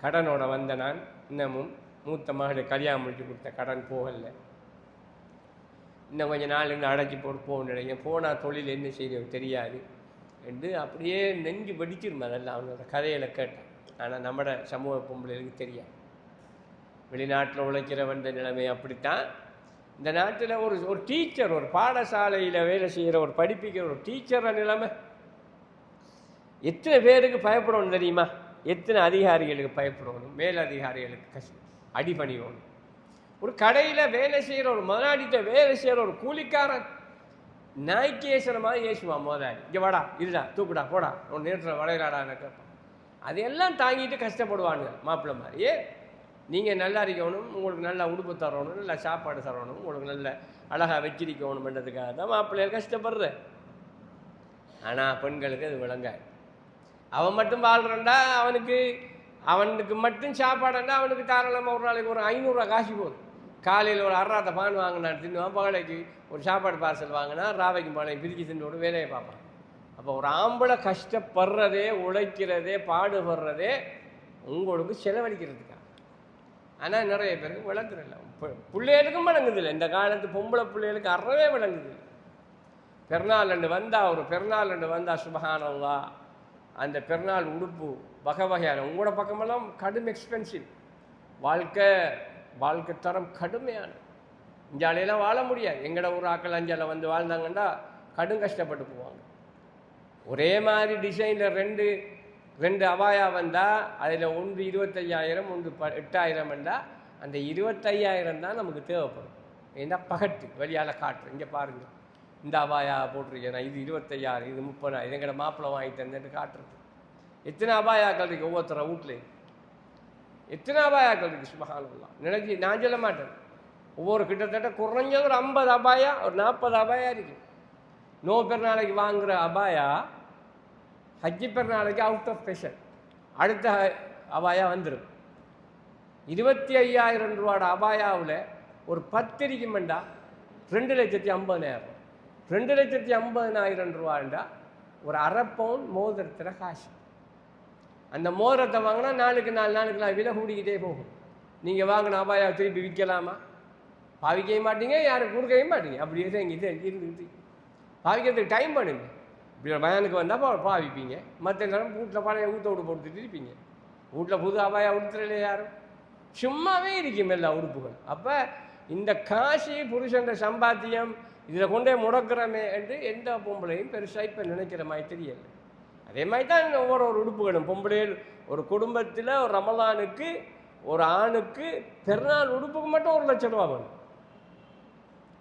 கடனோட வந்த நான் இன்னமும் மூத்த மகளை கல்யாணம் முடிச்சு கொடுத்த கடன் போகலை, இன்னும் கொஞ்சம் நாள் இருந்து அடைச்சி போட்டு போகணும்னு நினைக்கிறேன், போனால் தொழில் என்ன செய்யணும் தெரியாது என்று அப்படியே நெஞ்சு வெடிச்சிருமா. அதெல்லாம் அவனோட கதையில் கேட்டேன். ஆனால் நம்மட சமூக பொம்பளைகளுக்கு தெரியாது. வெளிநாட்டில் உழைக்கிற வந்த நிலைமை அப்படித்தான். இந்த நாட்டில் ஒரு டீச்சர், ஒரு பாடசாலையில் வேலை செய்கிற, ஒரு படிப்பிக்கிற ஒரு டீச்சரை நிலைமை எத்தனை பேருக்கு பயப்படணும் தெரியுமா? எத்தனை அதிகாரிகளுக்கு பயப்படணும், மேலதிகாரிகளுக்கு அடிபணியணும். ஒரு கடையில் வேலை செய்கிற ஒரு முதலாளிகிட்ட வேலை செய்கிற ஒரு கூலிக்காரன் நாய்க்கு ஏசுகிற மாதிரி ஏசுவான் முதலாளி. இங்கே வாடா, இருடா, தூக்குடா, போடா, உன் நேரத்தில் வளையலாடான்னு கேட்பான். அதையெல்லாம் தாங்கிட்டு கஷ்டப்படுவானுங்க மாப்பிள்ளை மாதிரி. நீங்கள் நல்லா இருக்கணும், உங்களுக்கு நல்லா உடுப்பு தரணும், நல்லா சாப்பாடு தரணும், உங்களுக்கு நல்ல அழகாக வச்சிருக்கணும்ன்றதுக்காக தான் மாப்பிள்ளைகள் கஷ்டப்படுற. ஆனால் பெண்களுக்கு அது விளங்காது. அவன் மட்டும் வாழ்கிறண்டா, அவனுக்கு மட்டும் சாப்பாடுண்டா அவனுக்கு தாராளமாக ஒரு நாளைக்கு ஒரு 500 ரூபா காசு போதும். காலையில் ஒரு அறாத்த பான் வாங்கினான் தின்னுவான், பகலைக்கு ஒரு சாப்பாடு பார்சல் வாங்கினா ராவைக்கும் பாலையும் பிரித்து தின்னோடு வேலையை பார்ப்பான். அப்போ ஒரு ஆம்பளை கஷ்டப்படுறதே, உழைக்கிறதே, பாடுபடுறதே உங்களுக்கு செலவழிக்கிறதுக்காக. ஆனால் நிறைய பேருக்கு விளங்குதில்லை, பிள்ளைகளுக்கும் விளங்குதில்லை. இந்த காலத்து பொம்பளை பிள்ளைகளுக்கு அறவே விளங்குதில்லை. பெருநாள் ரெண்டு வந்தால் சுபஹானல்லாஹ், அந்த பெருநாள் உடுப்பு வகை வகையான, உங்களோட பக்கமெல்லாம் கடும் எக்ஸ்பென்சிவ், வாழ்க்கை தரம் கடுமையான. இஞ்சாலையெல்லாம் வாழ முடியாது. எங்கட ஊர் ஆக்கள் அஞ்சால வந்து வாழ்ந்தாங்கன்னா கடும் கஷ்டப்பட்டு போவாங்க. ஒரே மாதிரி டிசைனில் ரெண்டு அபாயா வந்தால் அதில் ஒன்று 25,000, ஒன்று 8,000 வந்தால் அந்த 25,000 தான் நமக்கு தேவைப்படும். ஏன்னா பகட்டு வெளியால் காட்டுறேன், இங்கே பாருங்கள், இந்த அபாயா போட்டிருக்கேன், இது 25,000, இது 30,000, இதங்கட மாப்பிள்ளை வாங்கி தந்துட்டு காட்டுறது. எத்தனை அபாயாக்கள் இருக்குது ஒவ்வொருத்தர வீட்லேயும், எத்தனை அபாயாக்கள் இருக்குது சுபஹானல்லாஹ். நினைச்சி நான் சொல்ல மாட்டேன். ஒவ்வொரு கிட்டத்தட்ட குறைஞ்சது ஒரு 50 அபாயா, ஒரு 40 அபாயா இருக்குது. நோ பெருநாளைக்கு வாங்குகிற அபாயா ஹஜ்ஜி பெருநாளைக்கு அவுட் ஆஃப் ஃபேஷன். அடுத்த அபாயா வந்துடும். 25,000 ரூபாட அபாயாவில் ஒரு 10 இருக்குமெண்டா 2,50,000. 2,50,000 ரூபாண்டா ஒரு அரை பவுன் மோதிரத்தில் காசு. அந்த மோதிரத்தை வாங்கினா 4 நாள் விலை கூடிக்கிட்டே போகும். நீங்கள் வாங்கின அபாயா திருப்பி விற்கலாமா? பாவிக்கவும் மாட்டீங்க, யாரும் கொடுக்கவும் மாட்டீங்க. அப்படியே தான் இங்கே இருந்து பாவிக்கிறதுக்கு டைம் பண்ணுங்க. இப்படி பயனுக்கு வந்தால் பாவிப்பீங்க, மற்ற நேரம் வீட்டில் பழைய ஊத்தோடு போட்டுட்டு இருப்பீங்க. வீட்டில் புது அபாயா உடுத்துறல யாரும், சும்மாவே இருக்கும் எல்லா உடுப்புகள். அப்போ இந்த காசு புருஷன்ற சம்பாத்தியம் இதில் கொண்டே முடக்கிறமே என்று எந்த பொம்பளையும் பெருசாக இப்போ நினைக்கிற மாதிரி தெரியலை. அதே மாதிரி தான் ஒவ்வொரு உடுப்புகளும் பொம்பளையில் ஒரு குடும்பத்தில் ஒரு ரமலானுக்கு ஒரு ஆணுக்கு பெருநாள் உடுப்புக்கு மட்டும் 1 லட்சம் ரூபா வேணும்.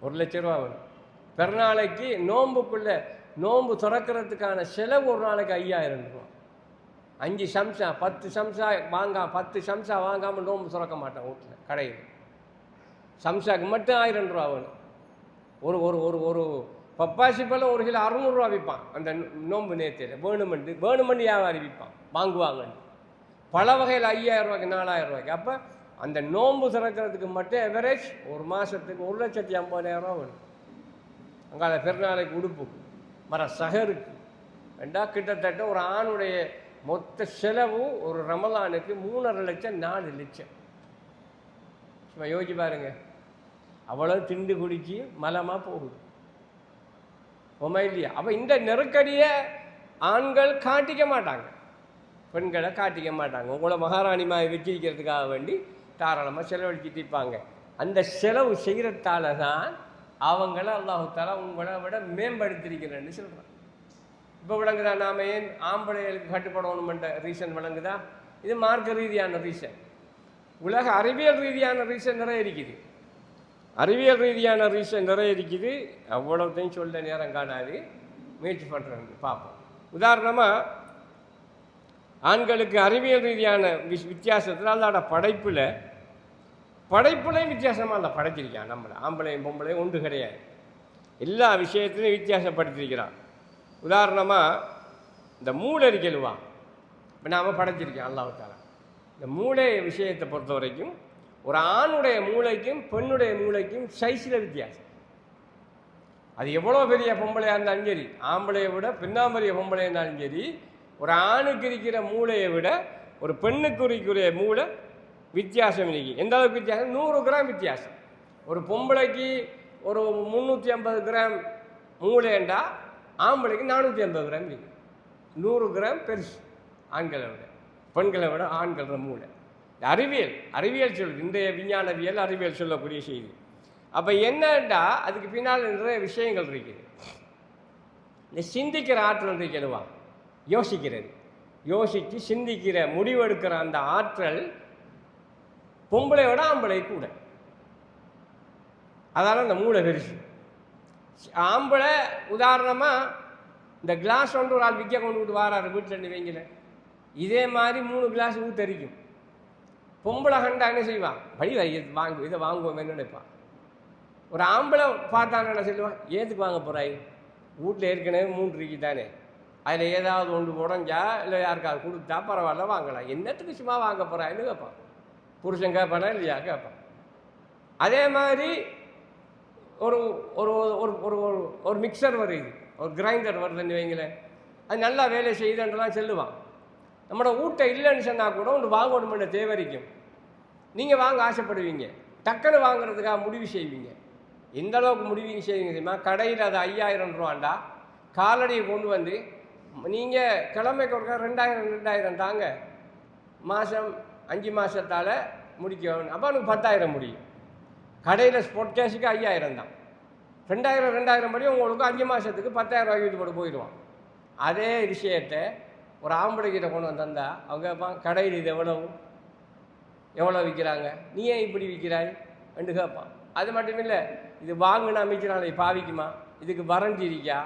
1 லட்சம் ரூபா வேணும். பெருநாளைக்கு நோம்புக்குள்ளே நோம்பு திறக்கிறதுக்கான செலவு ஒரு நாளைக்கு 5,000 ரூபா. 5 சம்சா 10 சம்சா 10 சம்சா வாங்காமல் நோம்பு திறக்க மாட்டேன் வீட்டில். கடையில் சம்சாவுக்கு மட்டும் 1000 ரூபா வேணும். ஒரு ஒரு ஒரு ஒரு பப்பாசி போல் 1 கிலோ 600 ரூபா விற்பான் அந்த நோம்பு நேரத்தில். வேணுமெண்டு வியாபாரி விற்பான், வாங்குவாங்கன்னு. பல வகையில் 5,000 ரூபாய்க்கு 4,000 ரூபாய்க்கு. அப்போ அந்த நோம்பு திறக்கிறதுக்கு மட்டும் எவரேஜ் ஒரு மாதத்துக்கு 1,50,000 ரூபா வேணும். அங்கே பெருநாளைக்கு உடுப்பு மர சகருக்கு ரெண்டா கிட்டத்தட்ட ஒரு ஆணுடைய மொத்த செலவு ஒரு ரமலானுக்கு 3,5 லட்சம் 4 லட்சம். சும்மா யோசிச்சு பாருங்க. அவ்வளோ திண்டு குடிச்சு மலமாக போகுது உண்மை இல்லையா? அப்போ இந்த நெருக்கடியை ஆண்கள் காட்டிக்க மாட்டாங்க, பெண்களை காட்டிக்க மாட்டாங்க. உங்களை மகாராணி மாதிரி வச்சிருக்கிறதுக்காக வேண்டி தாராளமாக செலவழிச்சிட்டு இருப்பாங்க. அந்த செலவு செய்கிறதால தான் அவங்கள அல்லாஹு தஆலா உங்களை விட மேம்படுத்திருக்கிறேன்னு சொல்கிறான். இப்போ விளங்குதா? நாம் ஏன் ஆம்பளைகளுக்கு கட்டுப்படணுமென்ற ரீசன் விளங்குதா? இது மார்க்க ரீதியான ரீசன். உலக அறிவியல் ரீதியான ரீசன் நிறைய இருக்குது. அறிவியல் ரீதியான ரீசன் நிறைய இருக்குது. அவ்வளோத்தையும் சொல்ல நேரம் காணாது, முயற்சி பண்ணுறாங்க பார்ப்போம். உதாரணமாக ஆண்களுக்கு அறிவியல் ரீதியான வித்தியாசத்தில் அல்லாட படைப்புலையும் வித்தியாசமாக அல்ல படைச்சிருக்கான். நம்மளை ஆம்பளையும் பொம்பளையும் ஒன்று கிடையாது, எல்லா விஷயத்திலையும் வித்தியாசப்படுத்திருக்கிறான். உதாரணமாக இந்த மூளை இருக்கலுவா இப்போ நாம் படைச்சிருக்கேன் அல்லாஹ் தஆலா. இந்த மூளை விஷயத்தை பொறுத்த வரைக்கும் ஒரு ஆணுடைய மூளைக்கும் பெண்ணுடைய மூளைக்கும் சைஸில் வித்தியாசம். அது எவ்வளோ பெரிய பொம்பளையாக இருந்தாலும் சரி, ஆம்பளையை விட பெண்ணாம்பரிய பொம்பளையாக இருந்தாலும் சரி, ஒரு ஆணுக்கு இருக்கிற மூளையை விட ஒரு பெண்ணுக்கு இருக்கிற மூளை வித்தியாசம் இருக்கு. எந்த அளவுக்கு வித்தியாசம்? 100 கிராம் வித்தியாசம். ஒரு பொம்பளைக்கு ஒரு 350 கிராம் மூளைண்டா ஆம்பளைக்கு 450 கிராம் இருக்கு. 100 கிராம் பெருசு ஆண்களை விட, பெண்களை விட ஆண்கள மூளை. அறிவியல் சொல்லுது, இன்றைய விஞ்ஞானவியல் அறிவியல் சொல்லக்கூடிய செய்தி. அப்போ என்னண்டா அதுக்கு பின்னால் நிறைய விஷயங்கள் இருக்குது. இந்த சிந்திக்கிற ஆற்றல் இருக்கலுவா, யோசித்து சிந்திக்கிற முடிவெடுக்கிற அந்த ஆற்றல் பொம்பளையோட ஆம்பளை கூட. அதனால் அந்த மூளை பெருசு. ஆம்பளை உதாரணமாக இந்த கிளாஸ் ஒன்று ஒரு ஆள் விற்க கொண்டு விட்டு வாராரு வீட்டில் வைங்கல, இதே மாதிரி 3 கிளாஸ் ஊத்தரிக்கும். பொம்பளை கண்டா என்ன செய்வான்? வழி இதை வாங்குவோம் நினைப்பான். ஒரு ஆம்பளை பார்த்தான்னு என்ன சொல்லுவான்? ஏதுக்கு வாங்க போகிறாய்? வீட்டில் ஏற்கனவே 3 இருக்கு தானே, அதில் ஏதாவது ஒன்று உடஞ்சா இல்லை யாருக்காவது கொடுத்தா பரவாயில்ல வாங்கலாம், என்னத்துக்கு சும்மா வாங்க போகிறான்னு கேட்பான். புருஷன் கேட்பானா இல்லையா? கேட்பான். அதே மாதிரி ஒரு ஒரு ஒரு ஒரு மிக்சர் வருது, ஒரு கிரைண்டர் வருதுன்னு வைங்களேன், அது நல்லா வேலை செய்யுதுன்றலாம் சொல்லுவான். நம்மளோட வீட்டை இல்லைன்னு சொன்னால் கூட ஒன்று வாங்கணுமென்ற தேவரிக்கும். நீங்கள் வாங்க ஆசைப்படுவீங்க, டக்குன்னு வாங்குறதுக்காக முடிவு செய்வீங்க. எந்த அளவுக்கு முடிவு செய்வீங்க தெரியுமா? கடையில் அது 5,000 ரூபாண்டா காலடியை கொண்டு வந்து நீங்கள் கிழமைக்கு ஒருக்கா 2,000 தாங்க, மாதம் 5 மாதத்தால் முடிக்கணும். அப்போ எனக்கு 10,000 முடியும். கடையில் ஸ்பொட் கேஷுக்கு 5,000 தான். 2,000 படி உங்களுக்கு 5 மாதத்துக்கு 10,000 ரூபாய்க்கு இது போட்டு போயிடுவான். அதே விஷயத்தை ஒரு ஆம்பளைக்கிட்ட கொண்டு வந்தா அவங்க கேட்பான், கடையில் இது எவ்வளோ விற்கிறாங்க, நீ ஏன் இப்படி விற்கிறாய் என்று கேட்பான். அது மட்டும் இல்லை, இது வாங்கினா மிக்கிறாங்க பாவிக்குமா, இதுக்கு வறண்டி இருக்கா,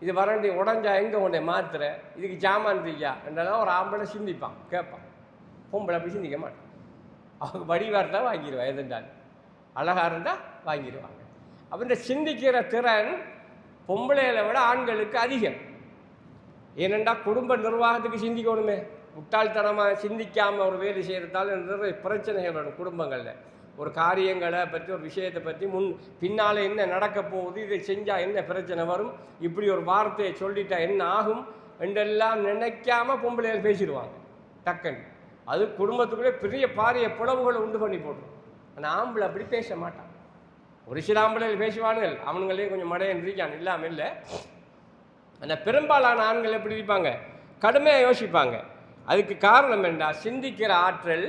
இது வறண்டி உடஞ்சா எங்கே கொண்டே மாத்திர, இதுக்கு ஜாமான் இருக்கா என்றெல்லாம் ஒரு ஆம்பளை சிந்திப்பான், கேட்பான். பொம்பளை அப்படி சிந்திக்க மாட்டான். அவங்க வடிவாக இருந்தால் வாங்கிடுவான், எதுண்டாலும் அழகாக இருந்தால் வாங்கிடுவாங்க. அப்போ இந்த சிந்திக்கிற திறன் பொம்பளைகளை விட ஆண்களுக்கு அதிகம். ஏனெண்டா குடும்ப நிர்வாகத்துக்கு சிந்திக்கணுமே, முட்டாள்தனமாக சிந்திக்காமல் ஒரு வேலை செய்கிறதால நிறைய பிரச்சனைகள் வரும் குடும்பங்களில். ஒரு காரியங்களை பற்றி ஒரு விஷயத்தை பற்றி பின்னால் என்ன நடக்க போகுது, இதை செஞ்சால் என்ன பிரச்சனை வரும், இப்படி ஒரு வார்த்தையை சொல்லிட்டா என்ன ஆகும் என்றெல்லாம் நினைக்காம பொம்பளைகள் பேசிடுவாங்க டக்குன்னு. அது குடும்பத்துக்குள்ளே பெரிய பாரிய பிளவுகளை உண்டு பண்ணி போட்டுரும். ஆனால் ஆம்பளை அப்படி பேச மாட்டான். ஒரு சில ஆம்பளைகள் பேசுவானுங்கள், அவனுங்களே கொஞ்சம் மடையன் இருக்கான் இல்லாமல் இல்லை. ஆனால் பெரும்பாலான ஆண்கள் எப்படி இருப்பாங்க, கடுமையாக யோசிப்பாங்க. அதுக்கு காரணம் என்ன, சிந்திக்கிற ஆற்றல்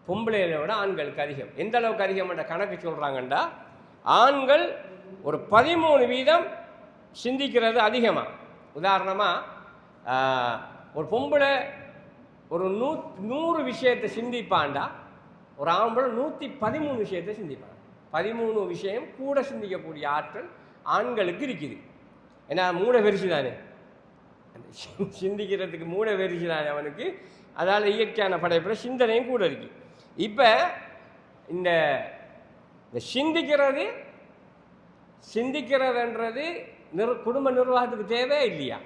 பொம்பளைகளை விட ஆண்களுக்கு அதிகம். எந்த அளவுக்கு அதிகம் என்ற கணக்கு சொல்கிறாங்கண்டா, ஆண்கள் ஒரு 13% சிந்திக்கிறது அதிகமாக. உதாரணமாக ஒரு பொம்பளை ஒரு 100 விஷயத்தை சிந்திப்பாண்டா, ஒரு ஆம்பளை 113 விஷயத்தை சிந்திப்பாங்க. 13 விஷயம் கூட சிந்திக்கக்கூடிய ஆற்றல் ஆண்களுக்கு இருக்குது. ஏன்னா மூளை பெருசு தானே, சிந்திக்கிறதுக்கு மூளை பெருசு தானே அவனுக்கு. அதால் இயற்கையான படைப்பில் சிந்தனையும் கூட இருக்குது. இப்போ இந்த சிந்திக்கிறதுன்றது குடும்ப நிர்வாகத்துக்கு தேவையா இல்லையா?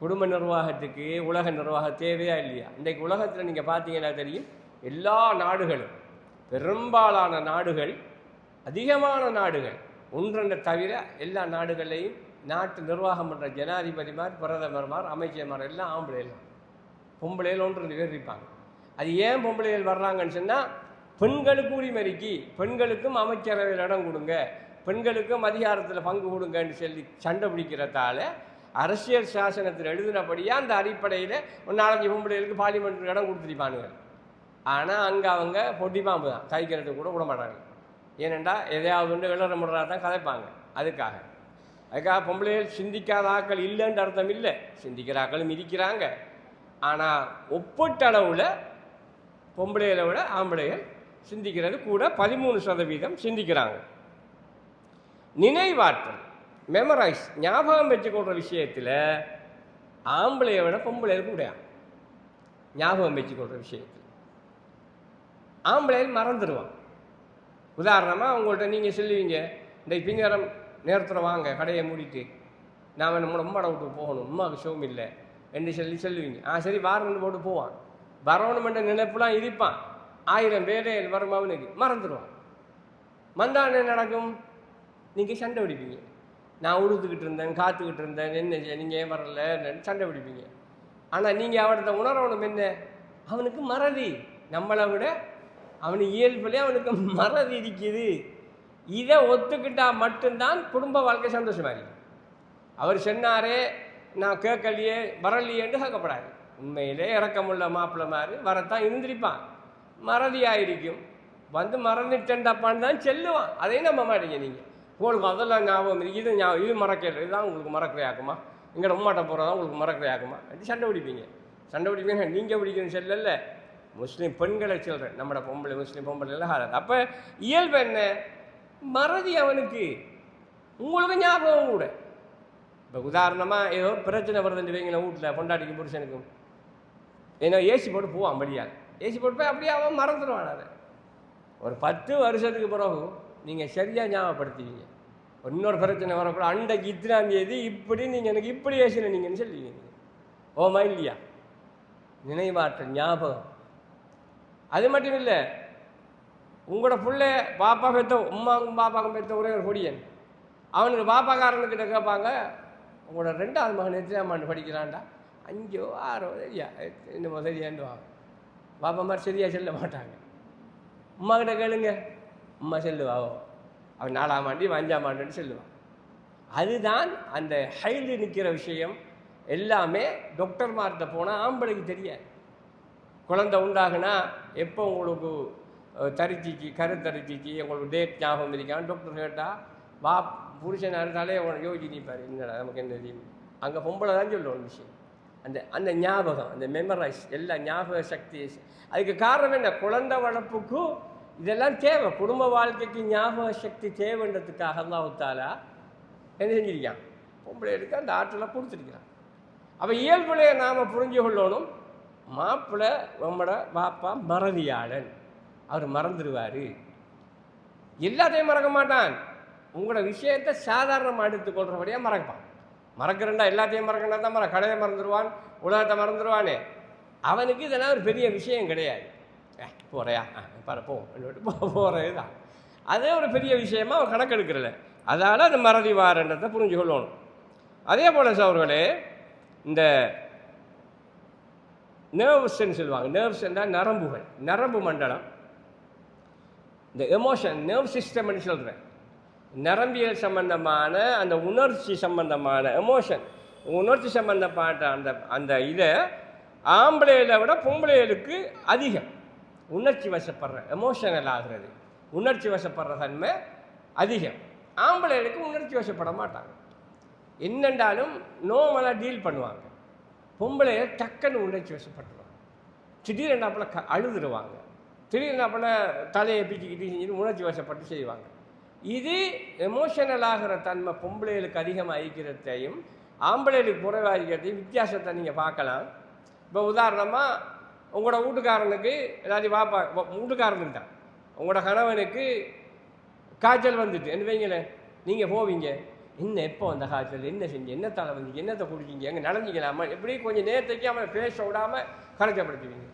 குடும்ப நிர்வாகத்துக்கு உலக நிர்வாகம் தேவையா இல்லையா? இன்றைக்கு உலகத்தில் நீங்கள் பார்த்தீங்கன்னா தெரியும், எல்லா நாடுகளும், பெரும்பாலான நாடுகள், அதிகமான நாடுகள், ஒன்றென்ற தவிர எல்லா நாடுகளையும் நாட்டு நிர்வாகம் பண்ணுற ஜனாதிபதிமார், பிரதமர்மார், அமைச்சர்மார் எல்லாம் ஆம்பளைகள். பொம்பளைகள் 1-2 பேர் இருப்பாங்க. அது ஏன் பொம்பளைகள் வர்றாங்கன்னு சொன்னால், பெண்களுக்கு உரிமை இருக்கி, பெண்களுக்கும் அமைச்சரவையில் இடம் கொடுங்க, பெண்களுக்கும் அதிகாரத்தில் பங்கு கொடுங்கன்னு சொல்லி சண்டை பிடிக்கிறதால அரசியல் சாசனத்தில் எழுதினபடியாக அந்த அடிப்படையில் ஒரு 4-5 பொம்பளைகளுக்கு பார்லிமெண்ட்டுக்கு இடம் கொடுத்துருப்பானுங்க. ஆனால் அங்கே அவங்க பொட்டிப்பாம்பு தான், தைக்கிறதுக்கு கூட விட மாட்டாங்க. ஏனெண்டா எதையாவது ஒன்று விளற முடுறா தான் கதைப்பாங்க. அதுக்காக பொம்பளைகள் சிந்திக்காத ஆக்கள் இல்லைன்ற அர்த்தம் இல்லை, சிந்திக்கிற ஆக்களும் இருக்கிறாங்க. ஆனால் ஒப்பீட்டளவில் பொம்பளைகளை விட ஆம்பளைகள் சிந்திக்கிறது கூட 13% சிந்திக்கிறாங்க. நினைவாற்றல், மெமரைஸ், ஞாபகம் வச்சுக்கொள்கிற விஷயத்தில் ஆம்பளையை விட பொம்பளைகளுக்கு கிடையாது. ஞாபகம் வச்சுக்கொள்கிற விஷயத்தில் ஆம்பளைகள் மறந்துடுவான். உதாரணமாக உங்கள்கிட்ட நீங்கள் சொல்லுவீங்க, இந்த பின்னேரம் நேரத்தில் வாங்க கடையை மூடிட்டு நான் நம்மளோட உம்மாட விட்டு போகணும், உம்மாவுக்கு ஷோம் இல்லை என்று சொல்லுவீங்க. சரி வாரன்னு போட்டு போவான். வரணுமென்ற நினைப்புலாம் இருப்பான். 1000 பேரே வரும், அவனுக்கு மறந்துடுவான். மந்தான நடக்கும், நீங்கள் சண்டை பிடிப்பீங்க. நான் உடுத்துக்கிட்டு இருந்தேன், காத்துக்கிட்டு இருந்தேன், என்ன நீங்கள் ஏன் வரல சண்டை பிடிப்பீங்க. ஆனால் நீங்கள் அவனத்தை உணரவனும் என்ன, அவனுக்கு மறதி, நம்மளை விட அவனு இயல்புலே அவனுக்கு மறதி இருக்குது. இதை ஒத்துக்கிட்டால் மட்டும்தான் குடும்ப வாழ்க்கை சந்தோஷமாக இருக்கு. அவர் சொன்னாரே நான் கேட்கலையே வரலையேன்னு கேட்கப்படாது. உண்மையிலே இறக்கமுள்ள மாப்பிள்ளை மாதிரி வரத்தான் இருந்திருப்பான், மறதியாயிருக்கும். வந்து மறந்துட்டேன்டாப்பான்னு தான் செல்லுவான். அதையும் நம்ப மாட்டீங்க நீங்கள். உங்களுக்கு அதெல்லாம் ஞாபகம் இருக்குது, இது மறக்கல, இதுதான் உங்களுக்கு மறக்கிறையாக்குமா, இங்கே உம்மாட்ட போகிறதா உங்களுக்கு மறக்கிறையாக்குமா அப்படி சண்டை பிடிப்பீங்க. நீங்கள் பிடிக்கணும்னு சொல்லல, முஸ்லீம் பெண்களை சொல்கிறேன், நம்மளோட பொம்பளை முஸ்லீம் பொம்பளை எல்லாம் ஹாலத். அப்போ இயல்பு என்ன, மறதி அவனுக்கு, உங்களுக்கு ஞாபகம் கூட. இப்போ உதாரணமாக ஏதோ பிரச்சனை வருதுன்னு வைங்கள, வீட்டில் பொண்டாட்டிக்கும் புருஷனுக்கும், ஏன்னா ஏசி போட்டு போவான், படியால் ஏசி போட்டு போய் அப்படியே அவன் மறந்துடுவான். அதை ஒரு 10 வருஷத்துக்கு பிறகு நீங்கள் சரியாக ஞாபகப்படுத்துவீங்க. இன்னொரு பிரச்சனை வரக்கூட, அண்டைக்கு 2ஆம் தேதி இப்படி நீங்கள் எனக்கு இப்படி ஏசின நீங்கன்னு சொல்லுவீங்க. ஓமா இல்லையா? நினைவாற்றல், ஞாபகம். அது மட்டும் இல்லை, உங்களோட பிள்ளை பாப்பா பெற்ற உமாக்கும் பாப்பாக்கும் பெற்ற ஒரே ஒரு பொடியன், அவனுக்கு பாப்பாக்காரனுக்கிட்ட கேட்பாங்க, உங்களோட 2ஆவது மகன் எத்தனாம் ஆண்டு படிக்கிறான்டா, 5ஓ 6ஓ சரியா என்னமோ சரியாண்டுவாங்க. பாப்பா மாதிரி சரியாக செல்ல மாட்டாங்க. உமா கிட்ட கேளுங்க, உமா செல்லுவாவோ, அவன் 4ஆம் ஆண்டு 5ஆம் ஆண்டுன்னு சொல்லுவான். அதுதான் அந்த ஹைலி நிற்கிற விஷயம். எல்லாமே டாக்டர்மார்கிட்ட போனால் ஆம்பளைக்கு தெரியாது. குழந்தை உண்டாகுனா எப்போ உங்களுக்கு தரிச்சிச்சு, கருத்தரிச்சிச்சு, உங்களுக்கு டேட் ஞாபகம் இருக்கான்னு டாக்டர் கேட்டால் புருஷனாக இருந்தாலே யோசிச்சு நிற்பார், என்னடா நமக்கு என்ன தெரியும். அங்கே பொம்பளை தான் சொல்லுவோம் ஒரு விஷயம். அந்த ஞாபகம், அந்த மெமரைஸ், எல்லா ஞாபக சக்தி. அதுக்கு காரணம் என்ன, குழந்தை வளர்ப்புக்கும் இதெல்லாம் தேவை. குடும்ப வாழ்க்கைக்கு ஞாபக சக்தி தேவைன்றதுக்காக அல்லாஹ் தஆலா என்ன செஞ்சிருக்கான், பொம்பளைகளுக்கு அந்த ஆற்றலை கொடுத்துருக்கிறான். அப்போ இயல்புலையை நாம் புரிஞ்சு கொள்ளணும். மாப்பிள்ளை நம்மளோட பாப்பா மறதியாளன், அவர் மறந்துடுவார். எல்லாத்தையும் மறக்க மாட்டான். உங்களோட விஷயத்தை சாதாரணமாக எடுத்துக்கொள்கிறபடியாக மறப்பான். மறக்கிறண்டா எல்லாத்தையும் மறக்கண்டா தான் கடையை மறந்துடுவான், உலகத்தை மறந்துடுவானே. அவனுக்கு இதெல்லாம் ஒரு பெரிய விஷயம் கிடையாது. போகிறையா போ போகிறது தான், அதே ஒரு பெரிய விஷயமா அவன் கணக்கெடுக்கிறல. அதனால் அந்த மறதி வாரன்றதை புரிஞ்சு கொள்ளணும். அதே போல் சவர்களே, இந்த நர்வ்ஸ்ன்னு சொல்லுவாங்க. நர்வ்ஸ் என்றால் நரம்புகள், நரம்பு மண்டலம். இந்த எமோஷன் நர்வ் சிஸ்டம்னு சொல்கிறேன். நரம்பியல் சம்பந்தமான அந்த உணர்ச்சி சம்பந்தமான எமோஷன், உணர்ச்சி சம்பந்தப்பட்ட அந்த அந்த இதை ஆம்பளைகளை விட பொம்பளைகளுக்கு அதிகம் உணர்ச்சி வசப்படுற, எமோஷனல் ஆகிறது, உணர்ச்சி வசப்படுற தன்மை அதிகம். ஆம்பளைகளுக்கு உணர்ச்சி வசப்பட மாட்டாங்க. என்னென்றாலும் நோமலாக டீல் பண்ணுவாங்க. பொம்பளையை டக்குன்னு உணர்ச்சி வசப்பட்டுருவாங்க. திடீரென்னாப்புல அழுதுருவாங்க, திடீரென்னாப்புல தலையை பிச்சுக்கிட்டு செஞ்சு உணர்ச்சி வசப்பட்டு செய்வாங்க. இது எமோஷனல் ஆகிற தன்மை பொம்பளைகளுக்கு அதிகமாக இருக்கிறதையும் ஆம்பளைகளுக்கு குறைவாக இருக்கிறதையும் வித்தியாசத்தை நீங்கள் பார்க்கலாம். இப்போ உதாரணமாக உங்களோட வீட்டுக்காரனுக்கு எல்லாத்தையும் வாப்பா, வீட்டுக்காரனுக்கு தான் உங்களோட கணவனுக்கு காய்ச்சல் வந்துட்டு என்ன வைங்களேன், நீங்கள் போவீங்க, என்ன எப்போ அந்த காய்ச்சல், என்ன செஞ்சு, என்ன தலை வந்து, என்னத்தை குடிச்சிங்க, எங்கே நடஞ்சிக்கலாமா, எப்படி கொஞ்சம் நேரத்துக்கு அவன் பேச விடாமல் கரைச்சப்படுத்துவீங்க.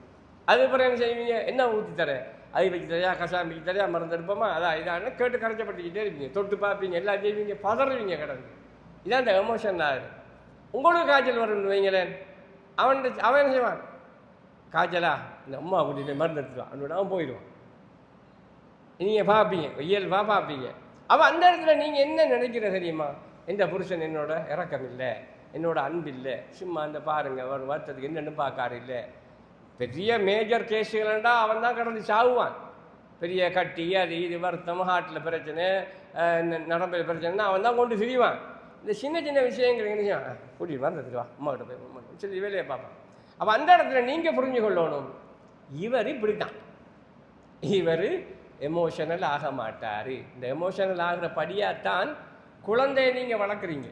அதுக்கப்புறம் என்ன செய்வீங்க, என்ன ஊற்றி தர, அதை வச்சு தரையா, கசாயம் வச்சு தரையா, மருந்து எடுப்போமா, அதான் இதான கேட்டு கரைச்சப்படுத்திக்கிட்டே இருப்பீங்க, தொட்டு பார்ப்பீங்க, எல்லாம் செய்வீங்க, பதறுவீங்க கிடந்து. இதான் இந்த எமோஷன் ஆகுது. உங்களுக்கு காய்ச்சல் வரும்னு வைங்களேன், அவன் என்ன செய்வான், காய்ச்சலா இந்த அம்மா கூட்டிகிட்டு மருந்து எடுத்துவான், அவனோட அவன் போயிடுவான். நீங்கள் பார்ப்பீங்க, இயல்பாக பார்ப்பீங்க. அப்போ அந்த இடத்துல நீங்கள் என்ன நினைக்கிற தெரியுமா, எந்த புருஷன் என்னோட இறக்கம் இல்லை, என்னோட அன்பு இல்லை, சும்மா அந்த பாருங்கள் ஒரு வருத்தத்துக்கு என்னென்னு பார்க்காரு இல்லை. பெரிய மேஜர் கேஸுகள்டா அவன் தான் கடந்து சாவுவான். பெரிய கட்டி அது இது வருத்தம், ஹார்ட்டில் பிரச்சனை, நரம்பில் பிரச்சனைனா அவன் தான் கொண்டு திரிவான். இந்த சின்ன சின்ன விஷயங்கள் என்ன செய்வான், கூட்டிகிட்டு வந்துட்டு வா அம்மா கிட்ட போய் அம்மா சரி வேலையை பார்ப்பான். அப்போ அந்த இடத்துல நீங்கள் புரிஞ்சு கொள்ளணும், இவர் இப்படி தான், இவர் எமோஷனல் ஆக மாட்டார். இந்த எமோஷனல் ஆகிற படியாகத்தான் குழந்தையை நீங்கள் வளர்க்குறீங்க.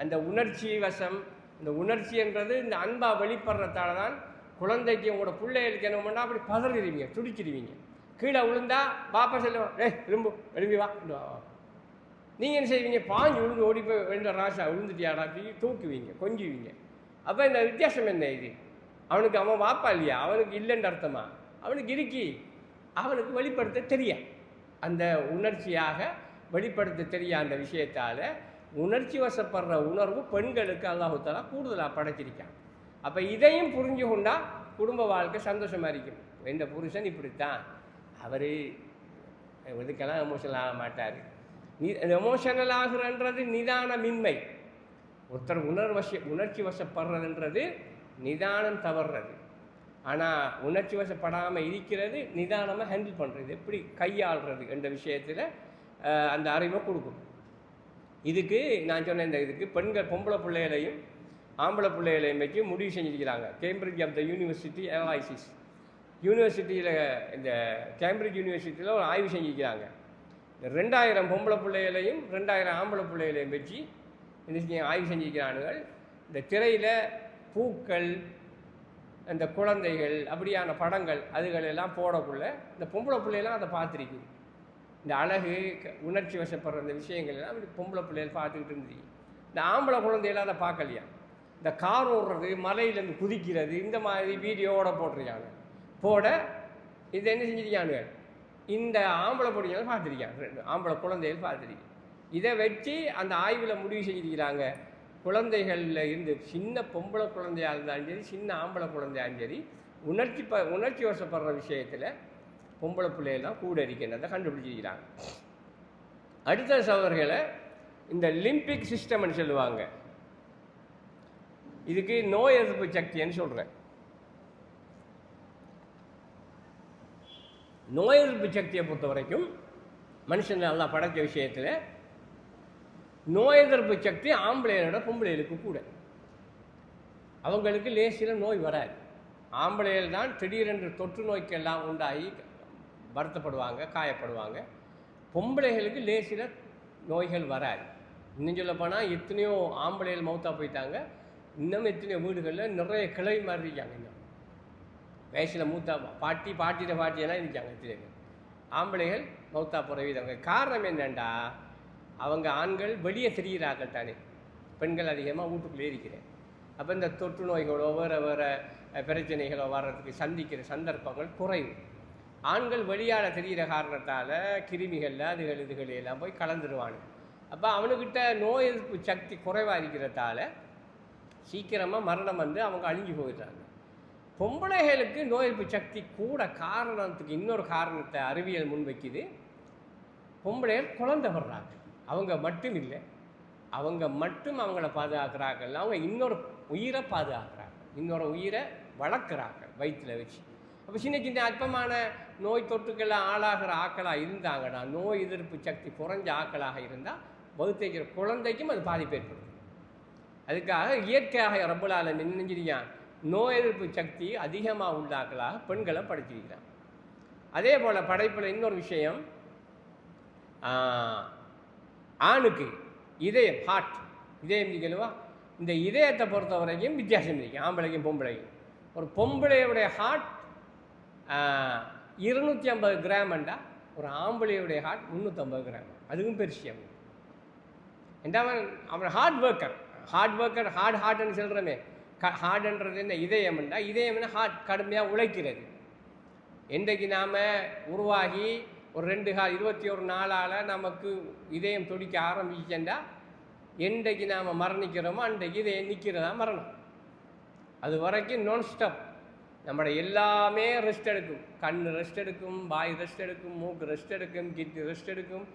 அந்த உணர்ச்சி வசம், இந்த உணர்ச்சின்றது இந்த அன்பாக வெளிப்படுறதால தான் குழந்தைக்கு உங்களோட பிள்ளைகளுக்கு என்ன பண்ணால் அப்படி பதறிடுவீங்க, துடிச்சிடுவீங்க. கீழே விழுந்தா பாப்பா சொல்லுவான், எழும்பு எழும்பி வா. நீங்கள் என்ன செய்வீங்க, பாஞ்சு விழுந்து ஓடி போய் ரெண்டு ராசா விழுந்துட்டியாடா தூக்குவீங்க, கொஞ்சுவீங்க. அப்போ இந்த வித்தியாசம் என்ன இது, அவனுக்கு அவன் வாப்பா இல்லையா, அவனுக்கு இல்லைன்னு அர்த்தமா, அவனுக்கு இருக்கி, அவனுக்கு வெளிப்படுத்த தெரியா, அந்த உணர்ச்சியாக வெளிப்படுத்த தெரியா. அந்த விஷயத்தால் உணர்ச்சி வசப்படுற உணர்வு பெண்களுக்கு அல்லாஹ் தஆலா கூடுதலாக படைச்சிருக்கான். அப்போ இதையும் புரிஞ்சு கொண்டா குடும்ப வாழ்க்கை சந்தோஷமாக இருக்கும். எந்த புருஷன் இப்படித்தான், அவர் இதுக்கெல்லாம் எமோஷனல் ஆக மாட்டார். எமோஷனல் ஆகுறன்றது நிதானமின்மை. ஒருத்தர் உணர்ச்சி வசப்படுறதுன்றது நிதானம் தவறுறது. ஆனால் உணர்ச்சி வசப்படாமல் இருக்கிறது நிதானமாக ஹேண்டில் பண்ணுறது, எப்படி கையாளுறது என்ற விஷயத்தில் அந்த அறிவை கொடுக்கும். இதுக்கு நான் சொன்ன இந்த இதுக்கு பெண்கள் பொம்பளை பிள்ளைகளையும் ஆம்பளை பிள்ளைகளையும் வச்சு முடிவு செஞ்சுருக்கிறாங்க. Cambridge of the university analysis யூனிவர்சிட்டியில், இந்த கேம்பிரிட்ஜ் யூனிவர்சிட்டியில் ஒரு ஆய்வு செஞ்சுருக்கிறாங்க. 2000 பொம்பளை பிள்ளைகளையும் 2000 ஆம்பளை பிள்ளைகளையும் வச்சு என்ன ஆய்வு செஞ்சுருக்கிறானுங்கள். இந்த திரையில் பூக்கள், அந்த குழந்தைகள் அப்படியான படங்கள் அதுகளெல்லாம் போடக்குள்ள இந்த பொம்பளை பிள்ளைகளாம் அதை பார்த்துருக்குது. இந்த அழகு உணர்ச்சி வசப்படுற இந்த விஷயங்கள் எல்லாம் அப்படி பொம்பளை பிள்ளைகள் பார்த்துக்கிட்டு இருந்துச்சு. இந்த ஆம்பளை குழந்தைகளாம் அதை பார்க்கலையா. இந்த கார் ஓடுறது, மலையிலேருந்து குதிக்கிறது, இந்த மாதிரி வீடியோவோட போட்டிருக்காங்க. போட இது என்ன செஞ்சிருக்கானுங்க, இந்த ஆம்பளை பொடிகளை பார்த்துருக்காங்க, ஆம்பளை குழந்தைகள் பார்த்துருக்கு. இதை வச்சு அந்த ஆய்வில் முடிவு செஞ்சிருக்கிறாங்க, குழந்தைகளில் இருந்து சின்ன பொம்பளை குழந்தையாக இருந்தாலும் சரி, சின்ன ஆம்பளை குழந்தையாலும் சரி, உணர்ச்சி வசப்படுற விஷயத்தில் பொம்பளை பிள்ளைகள்லாம் கூட இருக்கின்றதை கண்டுபிடிச்சிருக்கிறாங்க. அடுத்த சகோதரர்களை இந்த லிம்பிக் சிஸ்டம்னு சொல்லுவாங்க. இதுக்கு நோய் எதிர்ப்பு சக்தின்னு சொல்கிறேன். நோய் எதிர்ப்பு சக்தியை பொறுத்த வரைக்கும் மனுஷன் நல்லா படைச்ச விஷயத்தில் நோய் எதிர்ப்பு சக்தி ஆம்பளையோட பொம்பளைகளுக்கு கூட. அவங்களுக்கு லேசில் நோய் வராது. ஆம்பளைகள் தான் திடீரென்று தொற்று நோய்க்கெல்லாம் உண்டாகி வருத்தப்படுவாங்க, காயப்படுவாங்க. பொம்பளைகளுக்கு லேசில் நோய்கள் வராது. இன்னும் சொல்ல போனால் எத்தனையோ ஆம்பளைகள் மௌத்தா போயிட்டாங்க. இன்னும் எத்தனையோ வீடுகளில் நிறைய கிளை மாதிரி இருக்காங்க. இன்னும் வயசில் மூத்தா பாட்டியெல்லாம் இருக்காங்க. எத்தனையோ ஆம்பளைகள் மௌத்தா போகிற விதங்க. காரணம் என்னென்னா, அவங்க ஆண்கள் வெளியே தெரிகிறார்கள் தானே, பெண்கள் அதிகமாக வீட்டுக்குள்ளே இருக்கிறேன். அப்போ இந்த தொற்று நோய்களோ வேறு வேறு பிரச்சனைகளோ வர்றதுக்கு சந்திக்கிற சந்தர்ப்பங்கள் குறைவு. ஆண்கள் வெளியால் தெரிகிற காரணத்தால் கிருமிகள் இதுகள் எல்லாம் போய் கலந்துருவானு. அப்போ அவனுக்கிட்ட நோய் எதிர்ப்பு சக்தி குறைவாக இருக்கிறதால சீக்கிரமாக மரணம் வந்து அவங்க அழிஞ்சு போயிடுறாங்க. பொம்பளைகளுக்கு நோய் எதிர்ப்பு சக்தி கூட காரணத்துக்கு இன்னொரு காரணத்தை அறிவியல் முன்வைக்குது. பொம்பளைகள் குழந்தை வர்றாங்க. அவங்க மட்டும் இல்லை, அவங்க மட்டும் அவங்கள பாதுகாக்கிறார்கள், அவங்க இன்னொரு உயிரை பாதுகாக்கிறாங்க, இன்னொரு உயிரை வளர்க்குறாங்க வயிற்றில் வச்சு. அப்போ சின்ன சின்ன அற்பமான நோய் தொற்றுக்கெல்லாம் ஆளாகிற ஆக்களாக இருந்தாங்கன்னா, நோய் எதிர்ப்பு சக்தி குறைஞ்ச ஆக்களாக இருந்தால் வகுத்தைக்கிற குழந்தைக்கும் அது பாதிப்பு ஏற்படுது. அதுக்காக இயற்கையாக ரப்பல் ஆலமீன் நினைஞ்சிருக்கான், நோய் எதிர்ப்பு சக்தி அதிகமாக உள்ள ஆக்களாக பெண்களை படைச்சிருக்கிறான். அதே போல் படைப்பில் இன்னொரு விஷயம், ஆணுக்கு இதயம், ஹார்ட், இதயம் இருக்கணுவா, இந்த இதயத்தை பொறுத்த வரைக்கும் வித்தியாசம் இருக்கு ஆம்பளைக்கும் பொம்பளைக்கும். ஒரு பொம்பளையுடைய ஹார்ட் 250 கிராம்ண்டா ஒரு ஆம்பளையுடைய ஹார்ட் 350 கிராம். அதுவும் பெருசியம். அவன் ஹார்ட் ஒர்க்கர் ஹார்ட்னு சொல்கிறோமே, ஹார்ட்ன்றது என்ன, இதயம்ண்டா இதயம்னா ஹார்ட் கடுமையாக உழைக்கிறது. என்றைக்கு நாம் உருவாகி ஒரு 21 நாளால் நமக்கு இதயம் துடிக்க ஆரம்பிச்சேன்டா, என்றைக்கு நாம் மரணிக்கிறோமோ அன்றைக்கு இதயம் நிற்கிறதா மரணம். அது வரைக்கும் நான் ஸ்டாப். நம்மளோட எல்லாமே ரெஸ்ட் எடுக்கும். கண் ரெஸ்ட் எடுக்கும், வாய் ரெஸ்ட் எடுக்கும், மூக்கு ரெஸ்ட் எடுக்கும், கிட்னி ரெஸ்ட் எடுக்கும்,